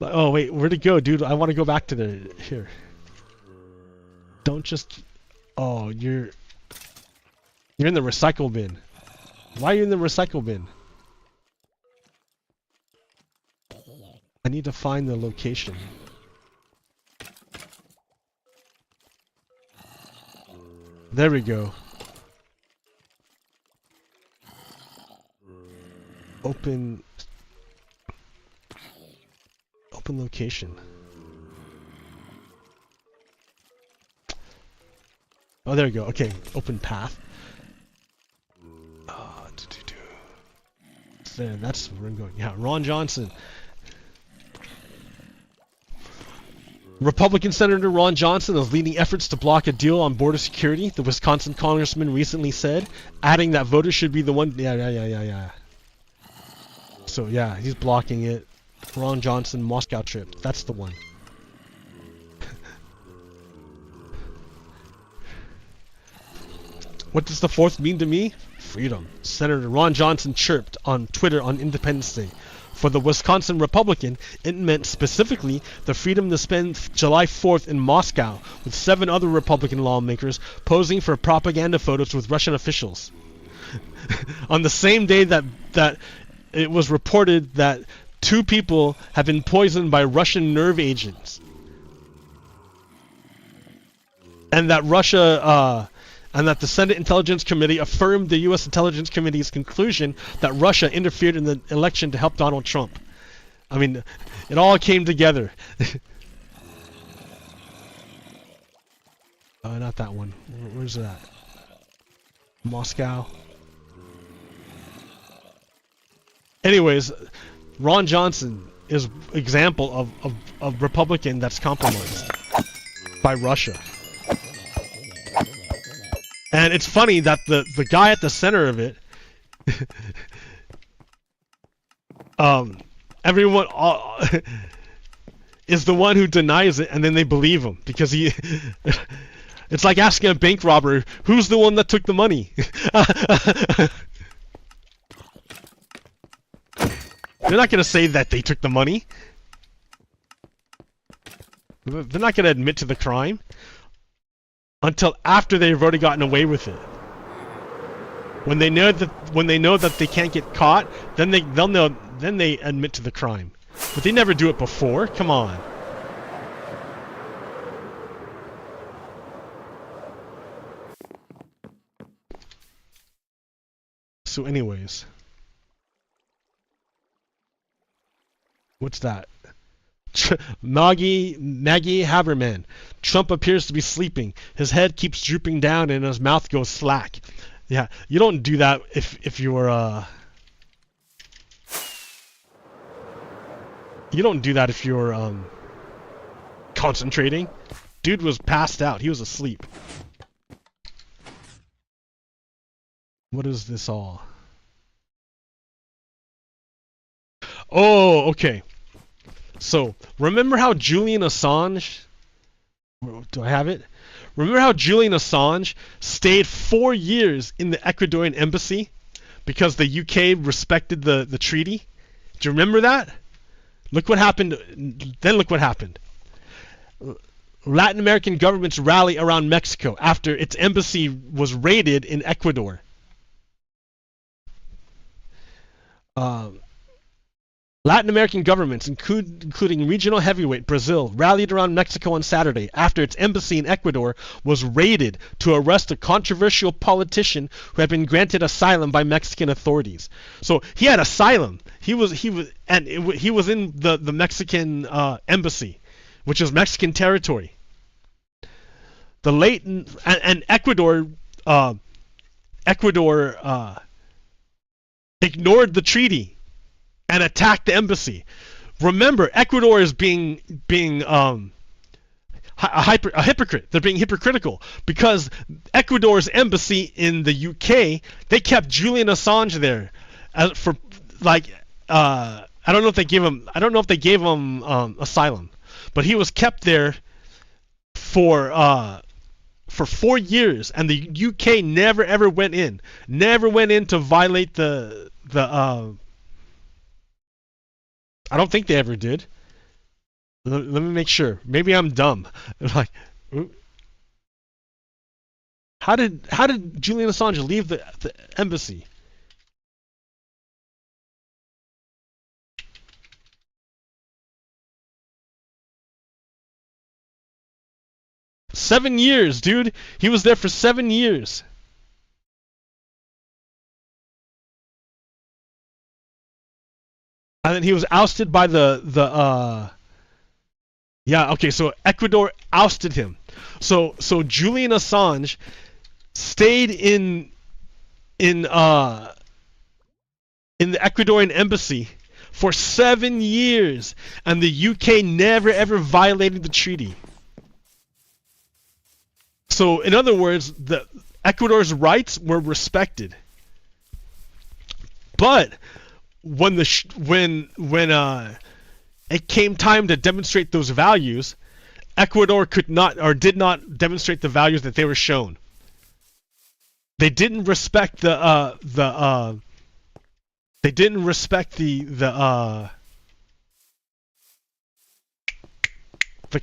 [SPEAKER 1] Oh wait, where'd it go, dude? I want to go back to the here. Don't just. Oh, you're in the recycle bin. Why are you in the recycle bin? I need to find the location. There we go. Open location. Oh, there we go. Okay, open path. There, that's where I'm going. Yeah, Ron Johnson. Republican Senator Ron Johnson is leading efforts to block a deal on border security, the Wisconsin congressman recently said, adding that voters should be the one. Yeah. So yeah, he's blocking it. Ron Johnson Moscow trip. That's the one. What does the 4th mean to me? Freedom. Senator Ron Johnson chirped on Twitter on Independence Day. For the Wisconsin Republican, it meant specifically the freedom to spend July 4th in Moscow with 7 other Republican lawmakers posing for propaganda photos with Russian officials. On the same day that it was reported that 2 people have been poisoned by Russian nerve agents. And that and that the Senate Intelligence Committee affirmed the U.S. Intelligence Committee's conclusion that Russia interfered in the election to help Donald Trump. I mean, it all came together. Not that one. Where's that? Moscow. Anyways, Ron Johnson is example of Republican that's compromised by Russia. And it's funny that the guy at the center of it, everyone is the one who denies it, and then they believe him because he. It's like asking a bank robber, who's the one that took the money? They're not gonna say that they took the money. They're not gonna admit to the crime. Until after they've already gotten away with it. When they know that they can't get caught, then they'll know. Then they admit to the crime. But they never do it before. Come on. So, anyways, what's that? Maggie Haberman. Trump appears to be sleeping. His head keeps drooping down and his mouth goes slack. Yeah, you don't do that if you're you don't do that if you're concentrating. Dude was passed out. He was asleep. What is this all? Oh, okay. So remember how Julian Assange? Do I have it? Remember how Julian Assange stayed 4 years in the Ecuadorian embassy because the UK respected the treaty? Do you remember that? Look what happened. Then look what happened. Latin American governments rally around Mexico after its embassy was raided in Ecuador. Latin American governments, including regional heavyweight Brazil, rallied around Mexico on Saturday after its embassy in Ecuador was raided to arrest a controversial politician who had been granted asylum by Mexican authorities. So he had asylum. He was in the Mexican embassy, which is Mexican territory. The late and Ecuador ignored the treaty and attacked the embassy. Remember, Ecuador is being a hypocrite. They're being hypocritical because Ecuador's embassy in the UK, they kept Julian Assange there for like I don't know if they gave him asylum, but he was kept there for 4 years, and the UK never ever went in to violate the I don't think they ever did. Let me make sure. Maybe I'm dumb. Like, how did Julian Assange leave the embassy? Seven years, dude. He was there for 7 years. And then he was ousted by yeah, okay, so Ecuador ousted him. So Julian Assange stayed in the Ecuadorian embassy for 7 years, and the UK never ever violated the treaty. So in other words, the Ecuador's rights were respected. But when it came time to demonstrate those values, Ecuador could not or did not demonstrate the values that they were shown. They didn't respect the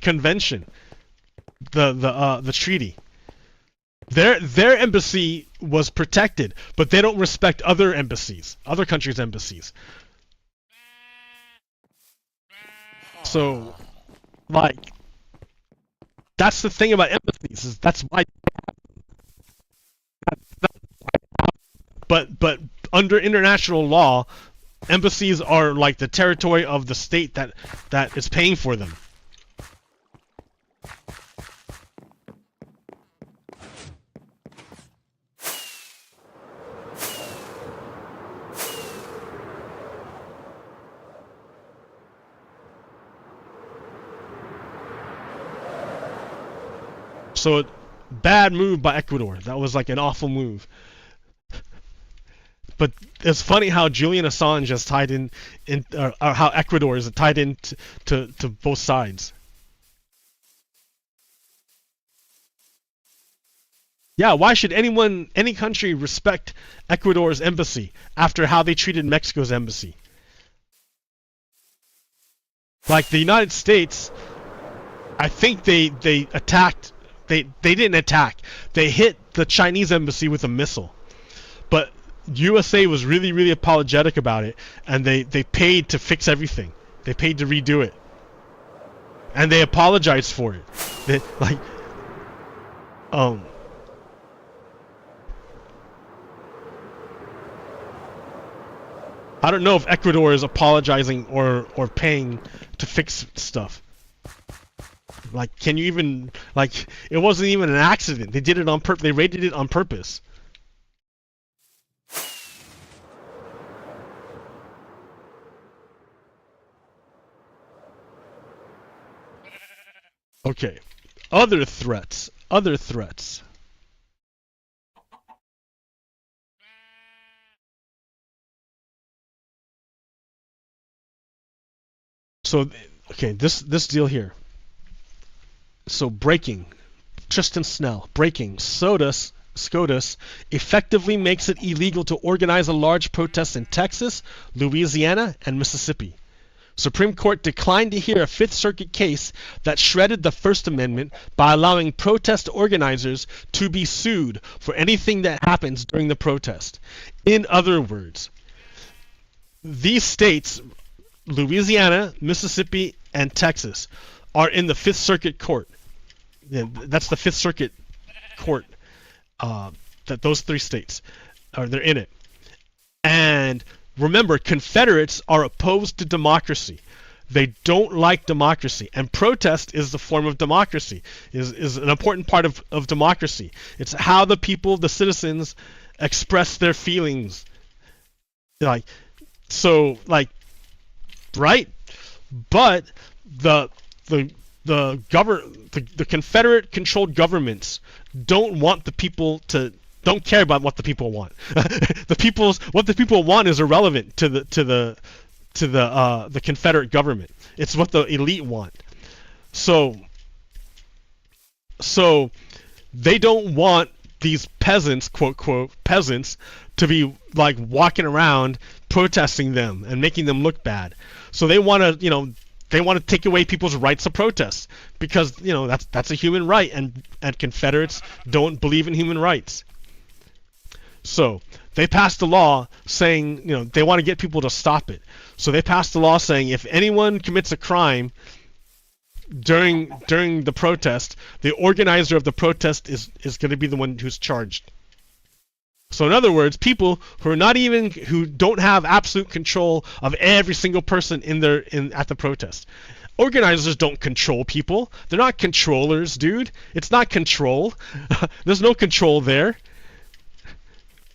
[SPEAKER 1] convention, the treaty. Their embassy was protected, but they don't respect other countries' embassies. So, like, that's the thing about embassies. Is that's why. But under international law, embassies are like the territory of the state that is paying for them. So, bad move by Ecuador. That was like an awful move. But it's funny how Julian Assange is tied in or how Ecuador is tied in to both sides. Yeah, why should any country respect Ecuador's embassy after how they treated Mexico's embassy? Like the United States, I think they attacked. They didn't attack. They hit the Chinese embassy with a missile. But USA was really, really apologetic about it, and they paid to fix everything. They paid to redo it. And they apologized for it. I don't know if Ecuador is apologizing or paying to fix stuff. Like, can you even, like, it wasn't even an accident. They did it on purpose. They raided it on purpose. Okay. Other threats. So, Okay, this deal here. So breaking, Tristan Snell, breaking, SCOTUS effectively makes it illegal to organize a large protest in Texas, Louisiana, and Mississippi. Supreme Court declined to hear a Fifth Circuit case that shredded the First Amendment by allowing protest organizers to be sued for anything that happens during the protest. In other words, these states, Louisiana, Mississippi, and Texas, are in the Fifth Circuit Court. That's the Fifth Circuit Court. That those three states, they're in it. And remember, Confederates are opposed to democracy. They don't like democracy, and protest is the form of democracy. Is an important part of democracy. It's how the people, the citizens, express their feelings. Right? But the Confederate-controlled governments don't care about what the people want. What the people want is irrelevant to the Confederate government. It's what the elite want. So they don't want these peasants, quote peasants, to be like walking around protesting them and making them look bad. So they want to, they want to take away people's rights of protest because, that's a human right, and Confederates don't believe in human rights. So they passed a law saying, they want to get people to stop it. So they passed a law saying if anyone commits a crime during the protest, the organizer of the protest is going to be the one who's charged. So in other words, people who don't have absolute control of every single person at the protest. Organizers don't control people. They're not controllers, dude. It's not control. There's no control there.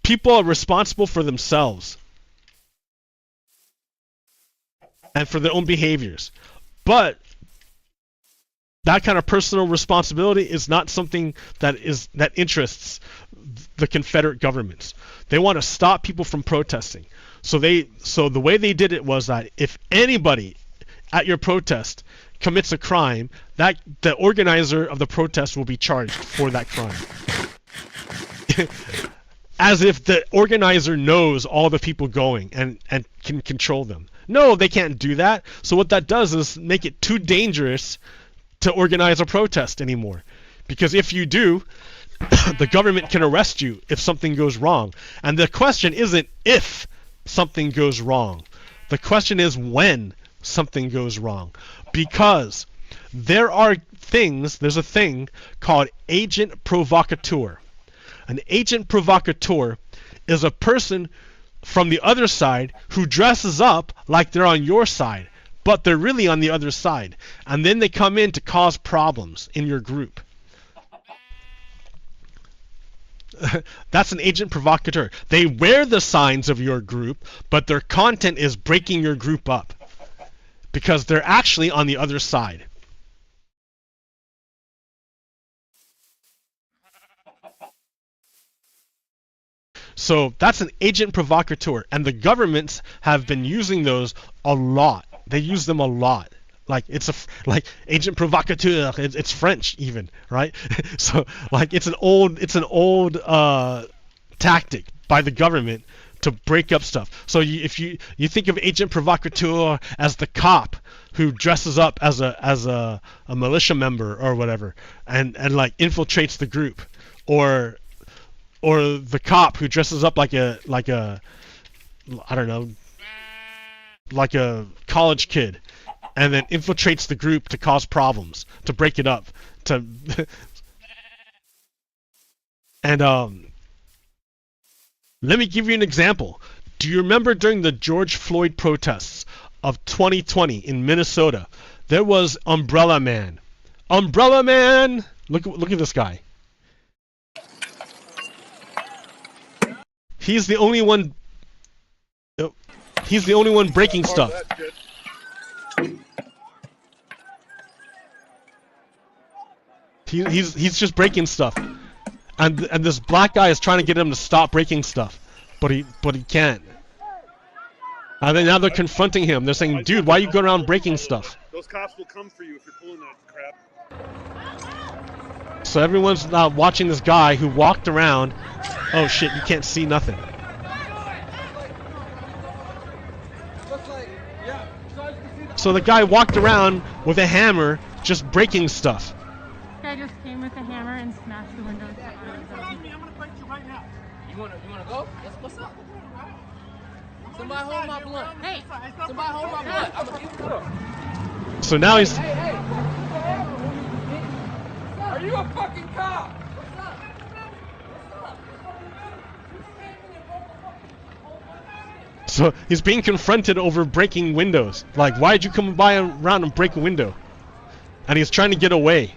[SPEAKER 1] People are responsible for themselves and for their own behaviors. But that kind of personal responsibility is not something that interests the Confederate governments. They want to stop people from protesting. So the way they did it was that if anybody at your protest commits a crime, that the organizer of the protest will be charged for that crime. As if the organizer knows all the people going and can control them. No, they can't do that. So what that does is make it too dangerous to organize a protest anymore. Because if you do, the government can arrest you if something goes wrong. And the question isn't if something goes wrong. The question is when something goes wrong. Because there's a thing called agent provocateur. An agent provocateur is a person from the other side who dresses up like they're on your side, but they're really on the other side. And then they come in to cause problems in your group. That's an agent provocateur. They wear the signs of your group, but their content is breaking your group up because they're actually on the other side. So that's an agent provocateur, and the governments have been using those a lot. They use them a lot. Like agent provocateur. It's French even, right? So it's an old tactic by the government to break up stuff. So if you think of agent provocateur as the cop who dresses up as a militia member or whatever, and infiltrates the group, or the cop who dresses up like a I don't know, like a college kid, and then infiltrates the group to cause problems, to break it up, and let me give you an example. Do you remember during the George Floyd protests of 2020 in Minnesota, there was Umbrella Man. Umbrella Man! Look at this guy. He's the only one. He's the only one breaking stuff. He's just breaking stuff, and this black guy is trying to get him to stop breaking stuff, but he can't. And then now they're confronting him. They're saying, "Dude, why you go around breaking stuff?"
[SPEAKER 3] Those cops will come for you if you're pulling that crap.
[SPEAKER 1] So everyone's now watching this guy who walked around. Oh shit, you can't see nothing. So the guy walked around with a hammer, just breaking stuff.
[SPEAKER 4] Guy just came with a hammer and smashed the windows.
[SPEAKER 3] I'm gonna fight you right now.
[SPEAKER 5] You wanna go? Yes, what's up? Somebody hold my blunt. Hey, somebody hold my blunt. I'm gonna give it up.
[SPEAKER 1] So now he's.
[SPEAKER 5] Hey. Are you a fucking cop? What's up?
[SPEAKER 1] So he's being confronted over breaking windows. Like, why'd you come by around and break a window? And he's trying to get away.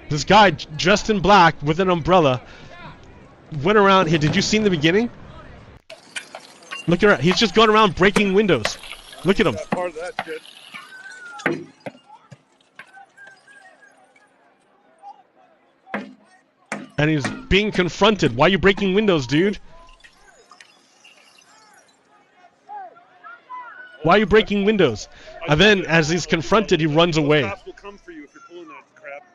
[SPEAKER 1] This guy dressed in black with an umbrella went around here. Did you see in the beginning? Look around. He's just going around breaking windows. Look at him.
[SPEAKER 3] Part of that shit.
[SPEAKER 1] And he's being confronted. Why are you breaking windows, dude? Why are you breaking windows? And then, as he's confronted, he runs away.
[SPEAKER 3] Those cops will come for you if you're pulling that crap.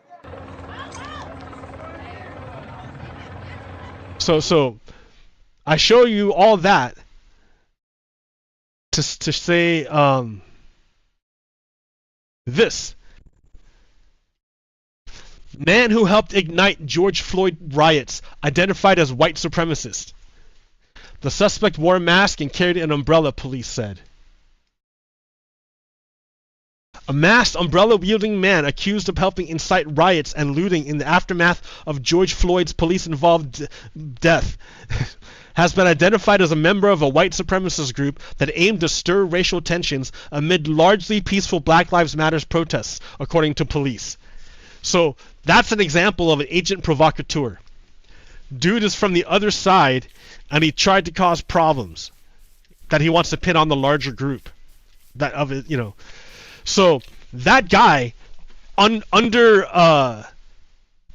[SPEAKER 1] So, I show you all that to say this. Man who helped ignite George Floyd riots, identified as white supremacist. The suspect wore a mask and carried an umbrella, police said. A masked, umbrella-wielding man accused of helping incite riots and looting in the aftermath of George Floyd's police-involved death has been identified as a member of a white supremacist group that aimed to stir racial tensions amid largely peaceful Black Lives Matter protests, according to police. So that's an example of an agent provocateur. Dude is from the other side, and he tried to cause problems that he wants to pin on the larger group. That of it, you know. So that guy, under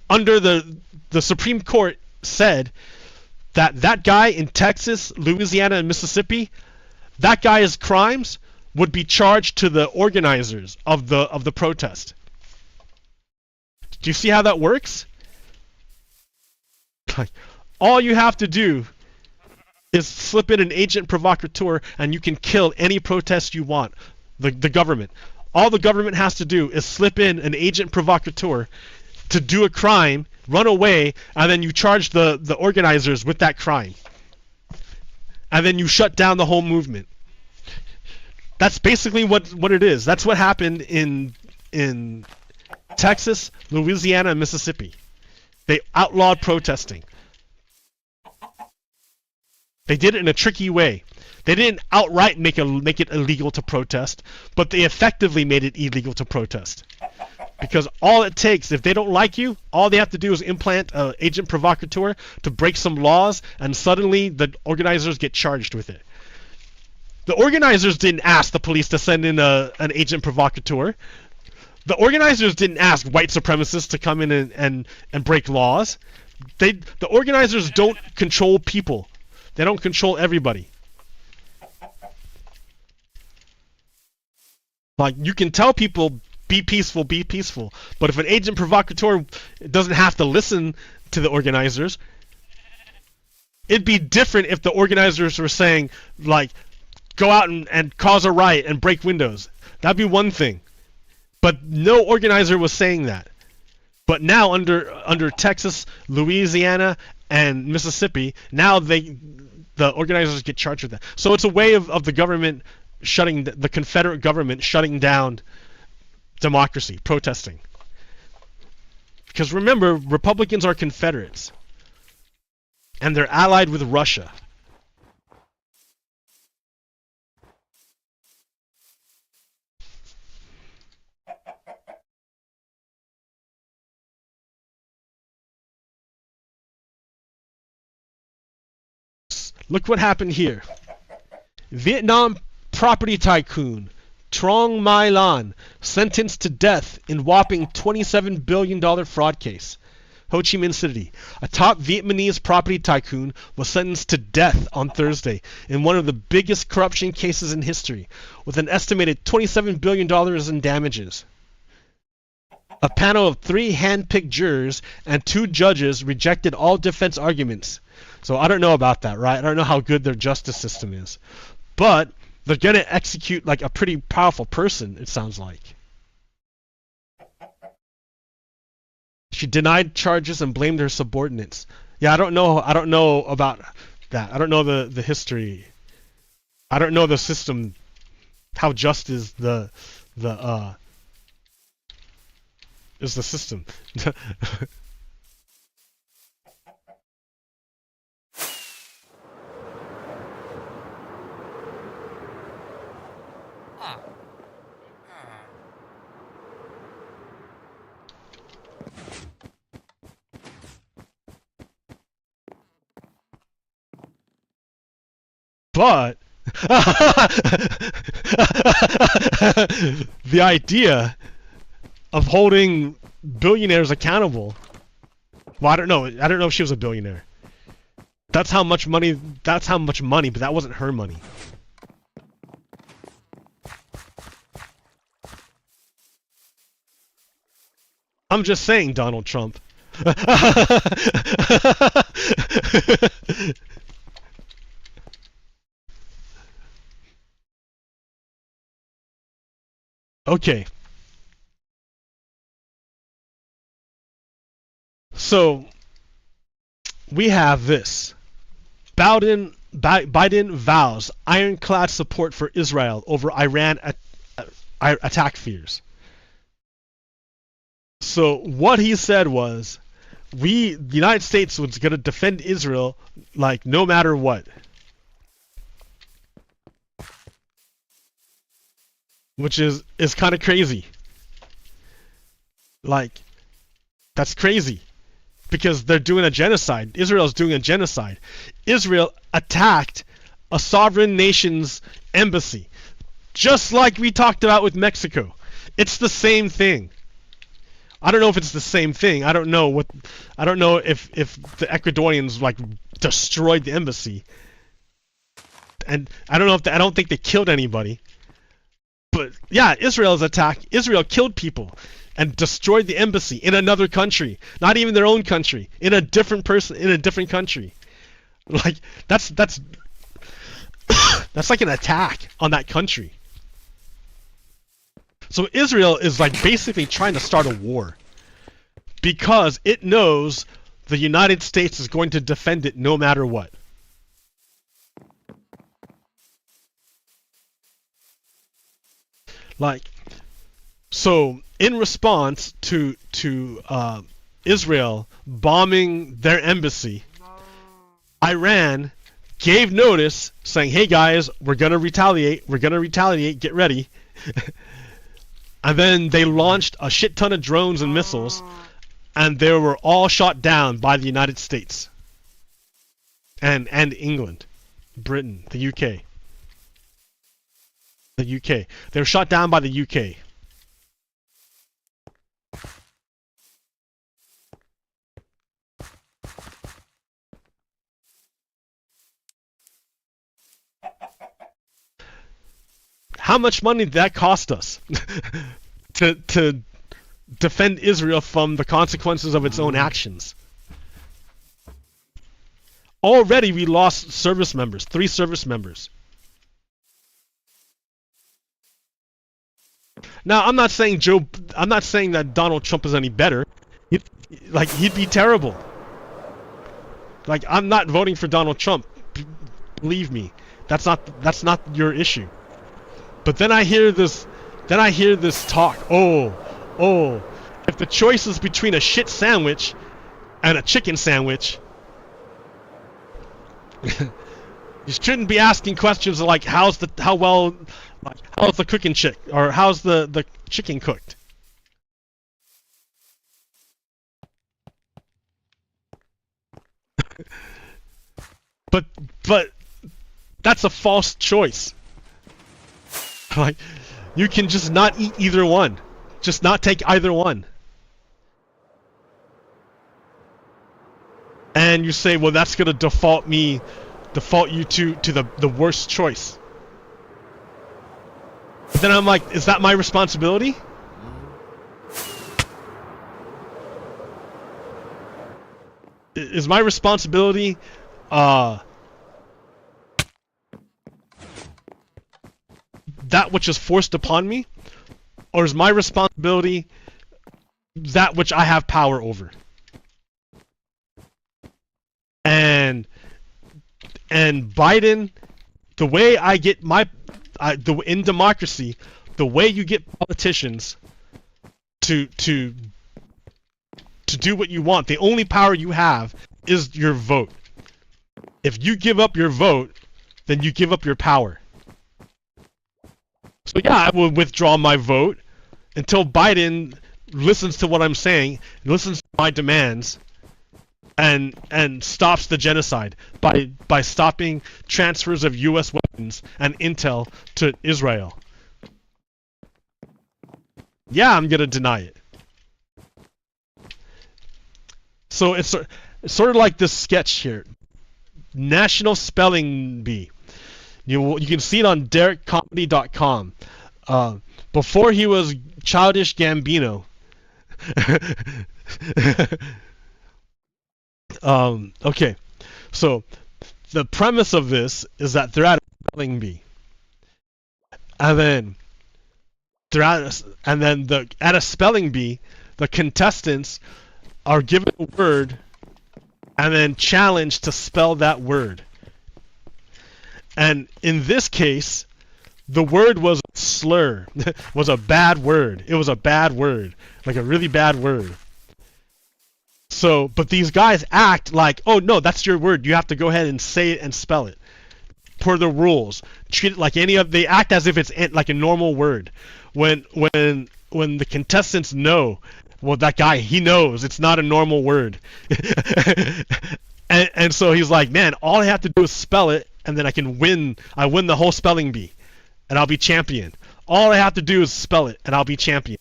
[SPEAKER 1] the Supreme Court said that guy in Texas, Louisiana, and Mississippi, that guy's crimes would be charged to the organizers of the protest. Do you see how that works? All you have to do is slip in an agent provocateur and you can kill any protest you want. The government. All the government has to do is slip in an agent provocateur to do a crime, run away, and then you charge the organizers with that crime. And then you shut down the whole movement. That's basically what it is. That's what happened in Texas, Louisiana, and Mississippi. They outlawed protesting. They did it in a tricky way. They didn't outright make it illegal to protest, but they effectively made it illegal to protest. Because all it takes, if they don't like you, all they have to do is implant an agent provocateur to break some laws, and suddenly the organizers get charged with it. The organizers didn't ask the police to send in an agent provocateur. The organizers didn't ask white supremacists to come in and break laws. The organizers don't control people. They don't control everybody. Like, you can tell people, be peaceful, but if an agent provocateur doesn't have to listen to the organizers, it'd be different if the organizers were saying, like, go out and cause a riot and break windows. That'd be one thing. But no organizer was saying that. But now under Texas, Louisiana, and Mississippi, now the organizers get charged with that. So it's a way of the government the Confederate government shutting down democracy, protesting. Because remember, Republicans are Confederates. And they're allied with Russia. Look what happened here. Vietnam property tycoon Trong My Lan sentenced to death in whopping $27 billion fraud case. Ho Chi Minh City. A top Vietnamese property tycoon was sentenced to death on Thursday in one of the biggest corruption cases in history, with an estimated $27 billion in damages. A panel of 3 hand-picked jurors and 2 judges rejected all defense arguments. So I don't know about that, right? I don't know how good their justice system is. But they're going to execute like a pretty powerful person, it sounds like. She denied charges and blamed her subordinates. Yeah, I don't know about that. I don't know the history. I don't know the system. How just is the system? But the idea of holding billionaires accountable. Well, I don't know if she was a billionaire. That's how much money, but that wasn't her money. I'm just saying, Donald Trump. Okay. So we have this. Biden vows ironclad support for Israel over Iran attack fears. So what he said was, the United States was going to defend Israel like no matter what. Which is kind of crazy. Like, that's crazy. Because they're doing a genocide. Israel's doing a genocide. Israel attacked a sovereign nation's embassy. Just like we talked about with Mexico. It's the same thing. I don't know if it's the same thing. I don't know if the Ecuadorians like destroyed the embassy. And I don't think they killed anybody. But yeah, Israel killed people and destroyed the embassy in another country, not even their own country, in a different country. Like that's that's like an attack on that country. So Israel is like basically trying to start a war because it knows the United States is going to defend it no matter what. Like, so in response to Israel bombing their embassy, Iran gave notice saying, "Hey guys, we're gonna retaliate. Get ready." And then they launched a shit ton of drones and missiles, and they were all shot down by the United States and England, Britain, the UK. The UK. They were shot down by the UK. How much money did that cost us to defend Israel from the consequences of its own actions? Already we lost service members, 3 service members. Now I'm not saying that Donald Trump is any better. He'd be terrible. Like, I'm not voting for Donald Trump. Believe me, that's not your issue. But then I hear this talk. Oh, if the choice is between a shit sandwich and a chicken sandwich, you shouldn't be asking questions like how's the cooking chick, or how's the chicken cooked. But that's a false choice. Like, you can just not eat either one. Just not take either one. and you say, well, that's gonna default you to the worst choice. But then I'm like, is that my responsibility? Is my responsibility that which is forced upon me, or is my responsibility that which I have power over? And Biden, the way I get in democracy, the way you get politicians to do what you want, the only power you have is your vote. If you give up your vote, then you give up your power. So yeah, I will withdraw my vote until Biden listens to what I'm saying, listens to my demands, and stops the genocide by stopping transfers of US weapons and intel to Israel. Yeah, I'm gonna deny it. So it's sort of like this sketch here. National Spelling Bee. You can see it on DerekComedy.com. Before he was Childish Gambino. Okay, so the premise of this is that they're at a spelling bee, and then at a spelling bee, the contestants are given a word and then challenged to spell that word. And in this case, the word was a slur, was a bad word. It was a bad word, like a really bad word. So, but these guys act like, oh no, that's your word. You have to go ahead and say it and spell it per the rules. Treat it like they act as if it's like a normal word. When the contestants know, well, that guy, he knows it's not a normal word. and so he's like, man, all I have to do is spell it, and then I can win. I win the whole spelling bee, and I'll be champion. All I have to do is spell it, and I'll be champion.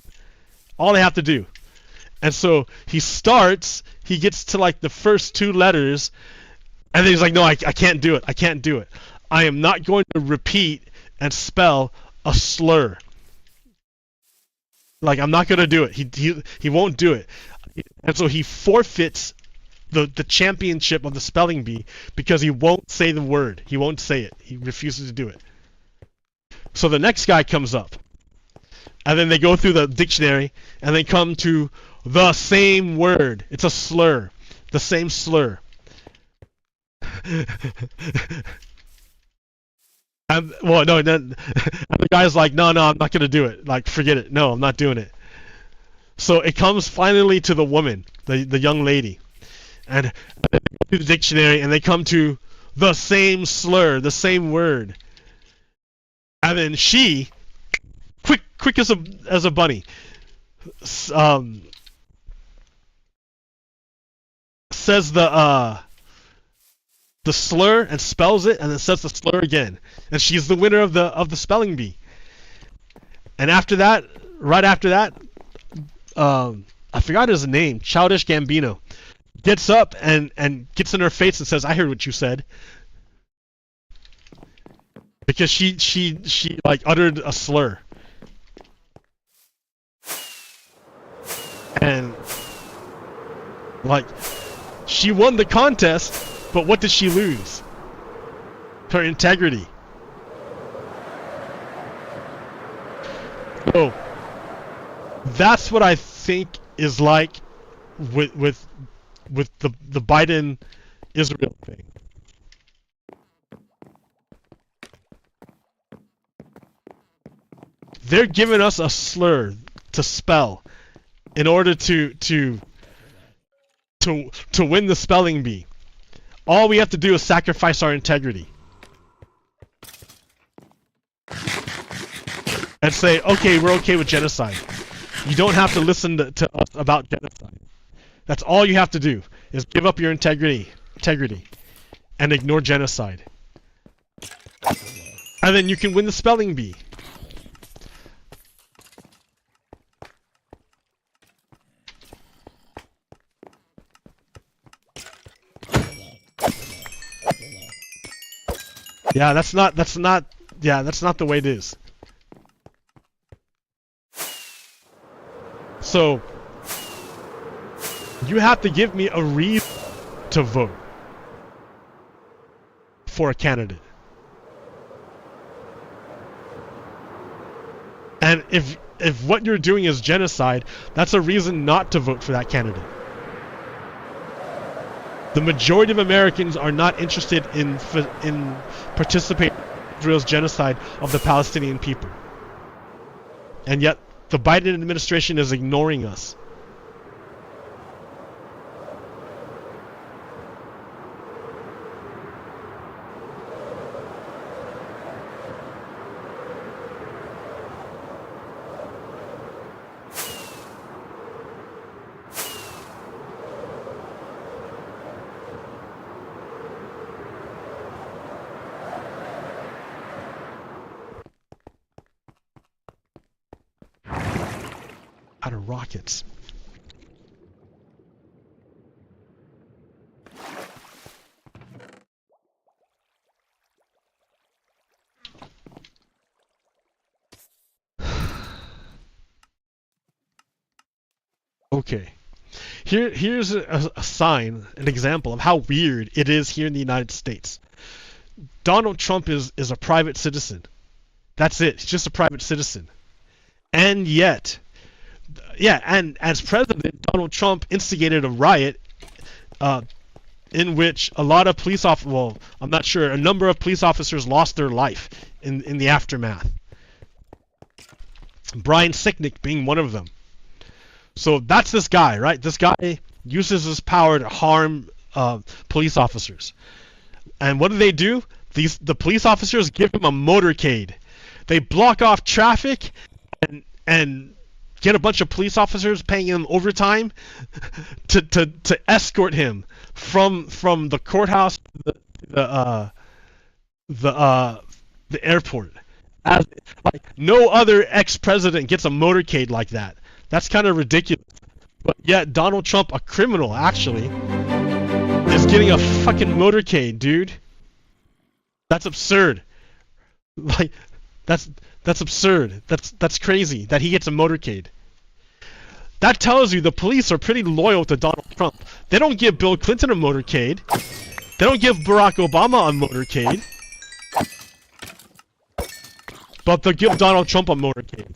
[SPEAKER 1] All I have to do. And so he gets to like the first two letters, and then he's like, no, I can't do it. I can't do it. I am not going to repeat and spell a slur. Like, I'm not going to do it. He won't do it. And so he forfeits the championship of the spelling bee because he won't say the word. He won't say it. He refuses to do it. So the next guy comes up. And then they go through the dictionary and they come to the same word. It's a slur. The same slur. And, well, no, then the guy's like, no, I'm not going to do it. Like, forget it. No, I'm not doing it. So it comes finally to the woman, the young lady. And they go through the dictionary and they come to the same slur, the same word. And then she, quick as a bunny, says the slur and spells it, and then says the slur again, and she's the winner of the spelling bee. And after that, right after that, I forgot his name, Childish Gambino, gets up and gets in her face and says, "I heard what you said," because she like uttered a slur. And like, she won the contest, but what did she lose? Her integrity. So that's what I think is like with the Biden Israel thing. They're giving us a slur to spell in order to win the spelling bee. All we have to do is sacrifice our integrity. And say, okay, we're okay with genocide. You don't have to listen to us about genocide. That's all you have to do, is give up your integrity, and ignore genocide. And then you can win the spelling bee. Yeah, that's not the way it is. So, you have to give me a reason to vote for a candidate. And if what you're doing is genocide, that's a reason not to vote for that candidate. The majority of Americans are not interested in participating in Israel's genocide of the Palestinian people. And yet, the Biden administration is ignoring us. Out of rockets. Okay. Here's a sign, an example of how weird it is here in the United States. Donald Trump is a private citizen. That's it. He's just a private citizen. And yet, yeah, and as president, Donald Trump instigated a riot in which a lot of police officers, well, I'm not sure, a number of police officers lost their life in the aftermath. Brian Sicknick being one of them. So that's this guy, right? This guy uses his power to harm police officers. And what do? The police officers give him a motorcade. They block off traffic and get a bunch of police officers paying him overtime to escort him from the courthouse to the airport. Like no other ex-president gets a motorcade like that. That's kind of ridiculous. But yet Donald Trump, a criminal actually, is getting a fucking motorcade, dude. That's absurd. Like that's absurd. That's crazy that he gets a motorcade. That tells you the police are pretty loyal to Donald Trump. They don't give Bill Clinton a motorcade. They don't give Barack Obama a motorcade. But they'll give Donald Trump a motorcade.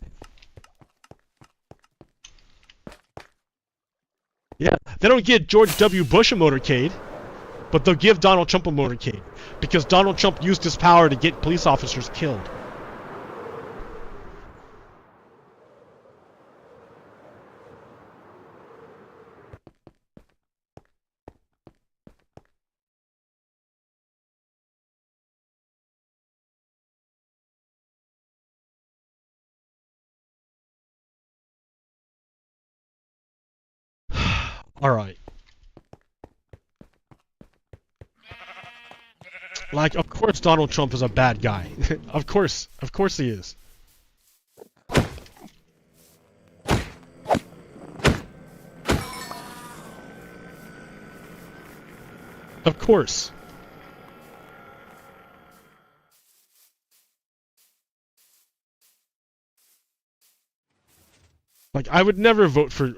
[SPEAKER 1] Yeah, they don't give George W. Bush a motorcade, but they'll give Donald Trump a motorcade because Donald Trump used his power to get police officers killed. Alright. Like, of course Donald Trump is a bad guy. Of course he is. Of course. Like, I would never vote for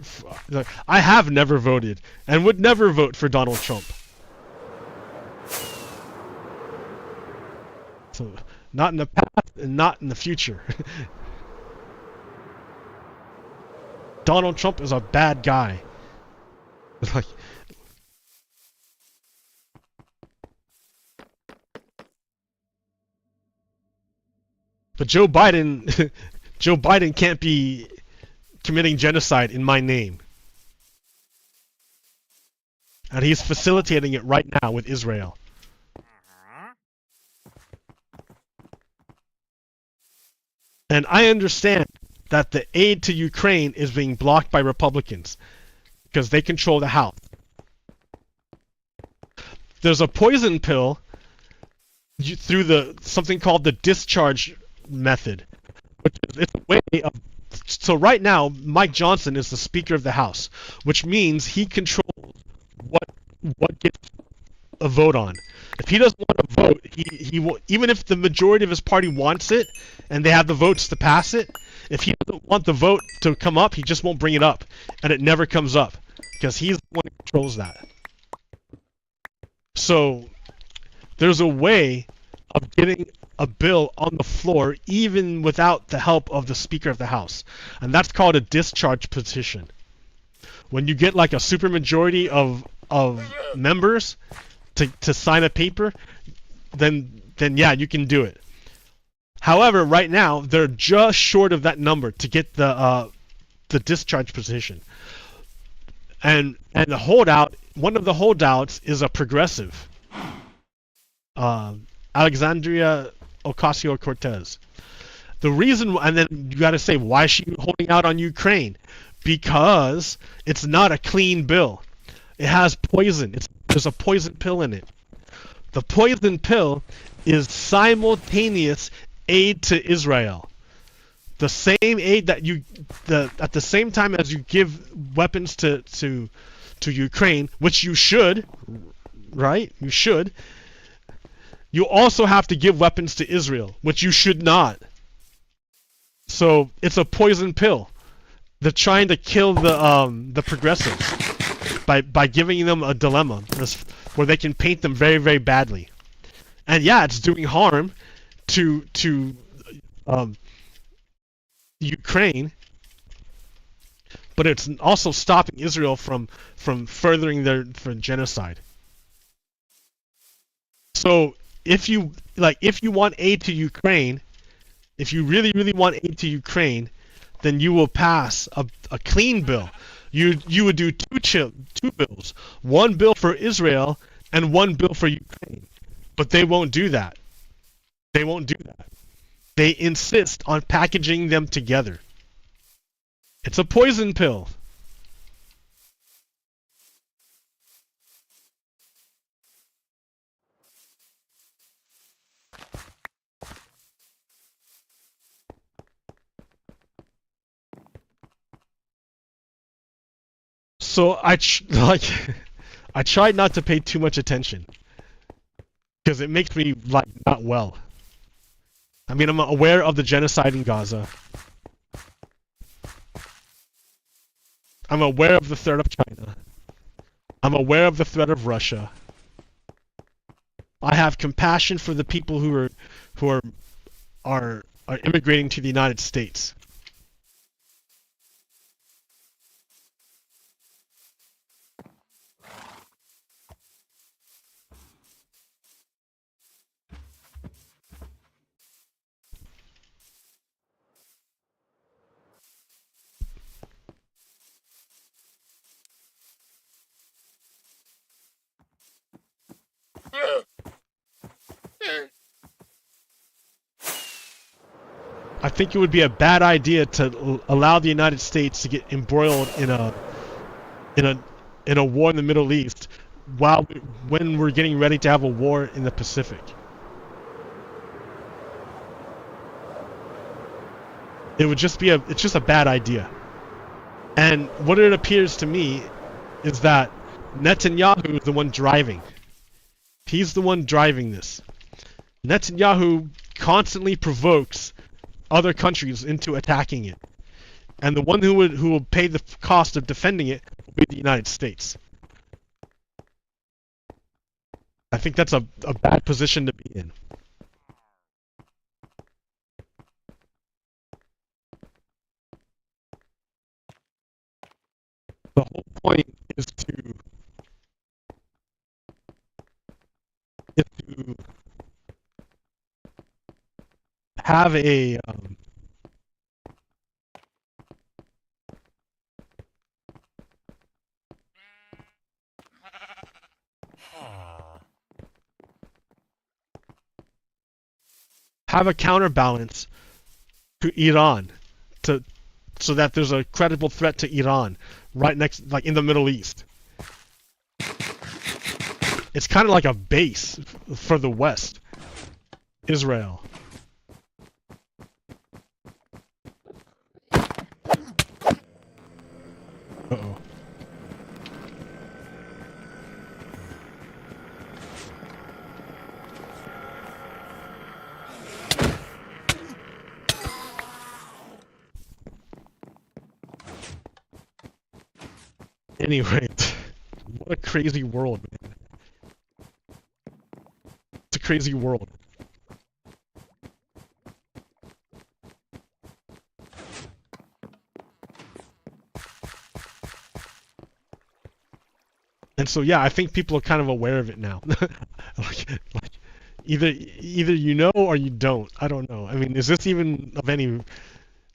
[SPEAKER 1] like, I have never voted and would never vote for Donald Trump. So, not in the past and not in the future. Donald Trump is a bad guy. Like, but Joe Biden can't be committing genocide in my name. And he's facilitating it right now with Israel. And I understand that the aid to Ukraine is being blocked by Republicans because they control the House. There's a poison pill through something called the discharge method, which is a way of. So right now, Mike Johnson is the Speaker of the House, which means he controls what gets a vote on. If he doesn't want to vote, he will, even if the majority of his party wants it and they have the votes to pass it, if he doesn't want the vote to come up, he just won't bring it up, and it never comes up because he's the one who controls that. So there's a way of getting a bill on the floor even without the help of the Speaker of the House, and that's called a discharge petition. When you get like a supermajority of members to sign a paper, then yeah, you can do it. However, right now they're just short of that number to get the discharge petition. And the holdout, one of the holdouts is a progressive, Alexandria Ocasio-Cortez. The reason, and then you got to say, why is she holding out on Ukraine? Because it's not a clean bill. It has poison. There's a poison pill in it. The poison pill is simultaneous aid to Israel. The same aid that at the same time as you give weapons to Ukraine, which you should, right? You should. You also have to give weapons to Israel, which you should not. So it's a poison pill. They're trying to kill the progressives by giving them a dilemma where they can paint them very, very badly. And yeah, it's doing harm to Ukraine, but it's also stopping Israel from furthering their genocide. So if you want aid to Ukraine, if you really, really want aid to Ukraine, then you will pass a clean bill. You would do two bills, one bill for Israel and one bill for Ukraine. But they won't do that. They won't do that. They insist on packaging them together. It's a poison pill. So I tried not to pay too much attention because it makes me like not well. I mean, I'm aware of the genocide in Gaza. I'm aware of the threat of China. I'm aware of the threat of Russia. I have compassion for the people who are immigrating to the United States. I think it would be a bad idea to allow the United States to get embroiled in a war in the Middle East when we're getting ready to have a war in the Pacific. It's just a bad idea. And what it appears to me is that Netanyahu is the one driving. He's the one driving this. Netanyahu constantly provokes other countries into attacking it. And the one who will pay the cost of defending it will be the United States. I think that's a bad position to be in. The whole point is to have a counterbalance to Iran, so that there's a credible threat to Iran right next, like in the Middle East. It's kind of like a base for the West, Israel. Uh-oh. Anyway, what a crazy world, man. It's a crazy world. And so yeah, I think people are kind of aware of it now. like either you know or you don't. I don't know. I mean, is this even of any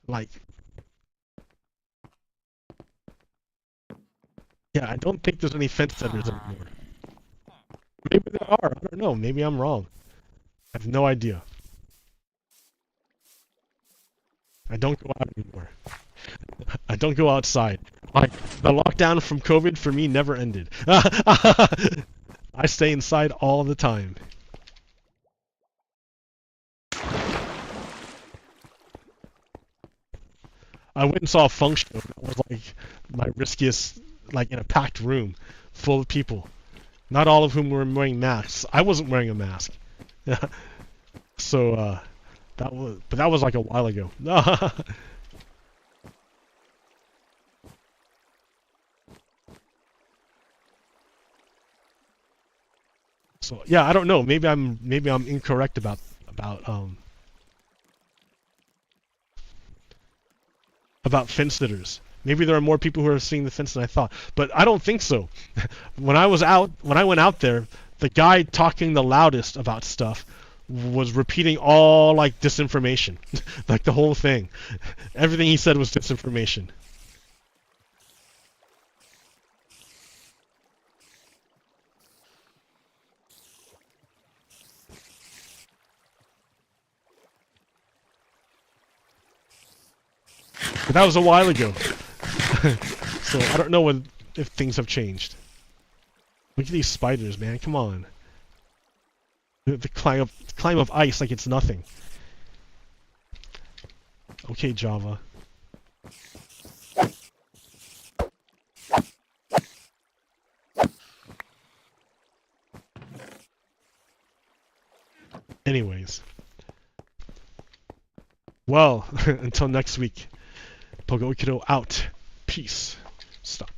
[SPEAKER 1] like? Yeah, I don't think there's any fence setters anymore. Maybe there are. I don't know. Maybe I'm wrong. I have no idea. I don't go out anymore. I don't go outside. Like, the lockdown from COVID for me never ended. I stay inside all the time. I went and saw a feng show. That was like my riskiest, like in a packed room full of people. Not all of whom were wearing masks. I wasn't wearing a mask. So, that was like a while ago. So yeah, I don't know. Maybe I'm incorrect about fence sitters. Maybe there are more people who are seeing the fence than I thought, but I don't think so. When I went out there, the guy talking the loudest about stuff was repeating all like disinformation, like the whole thing. Everything he said was disinformation. But that was a while ago. So I don't know if things have changed. Look at these spiders, man. Come on. The climb of ice like it's nothing. Okay, Java. Anyways. Well, until next week. Provocateurs out. Peace. Stop.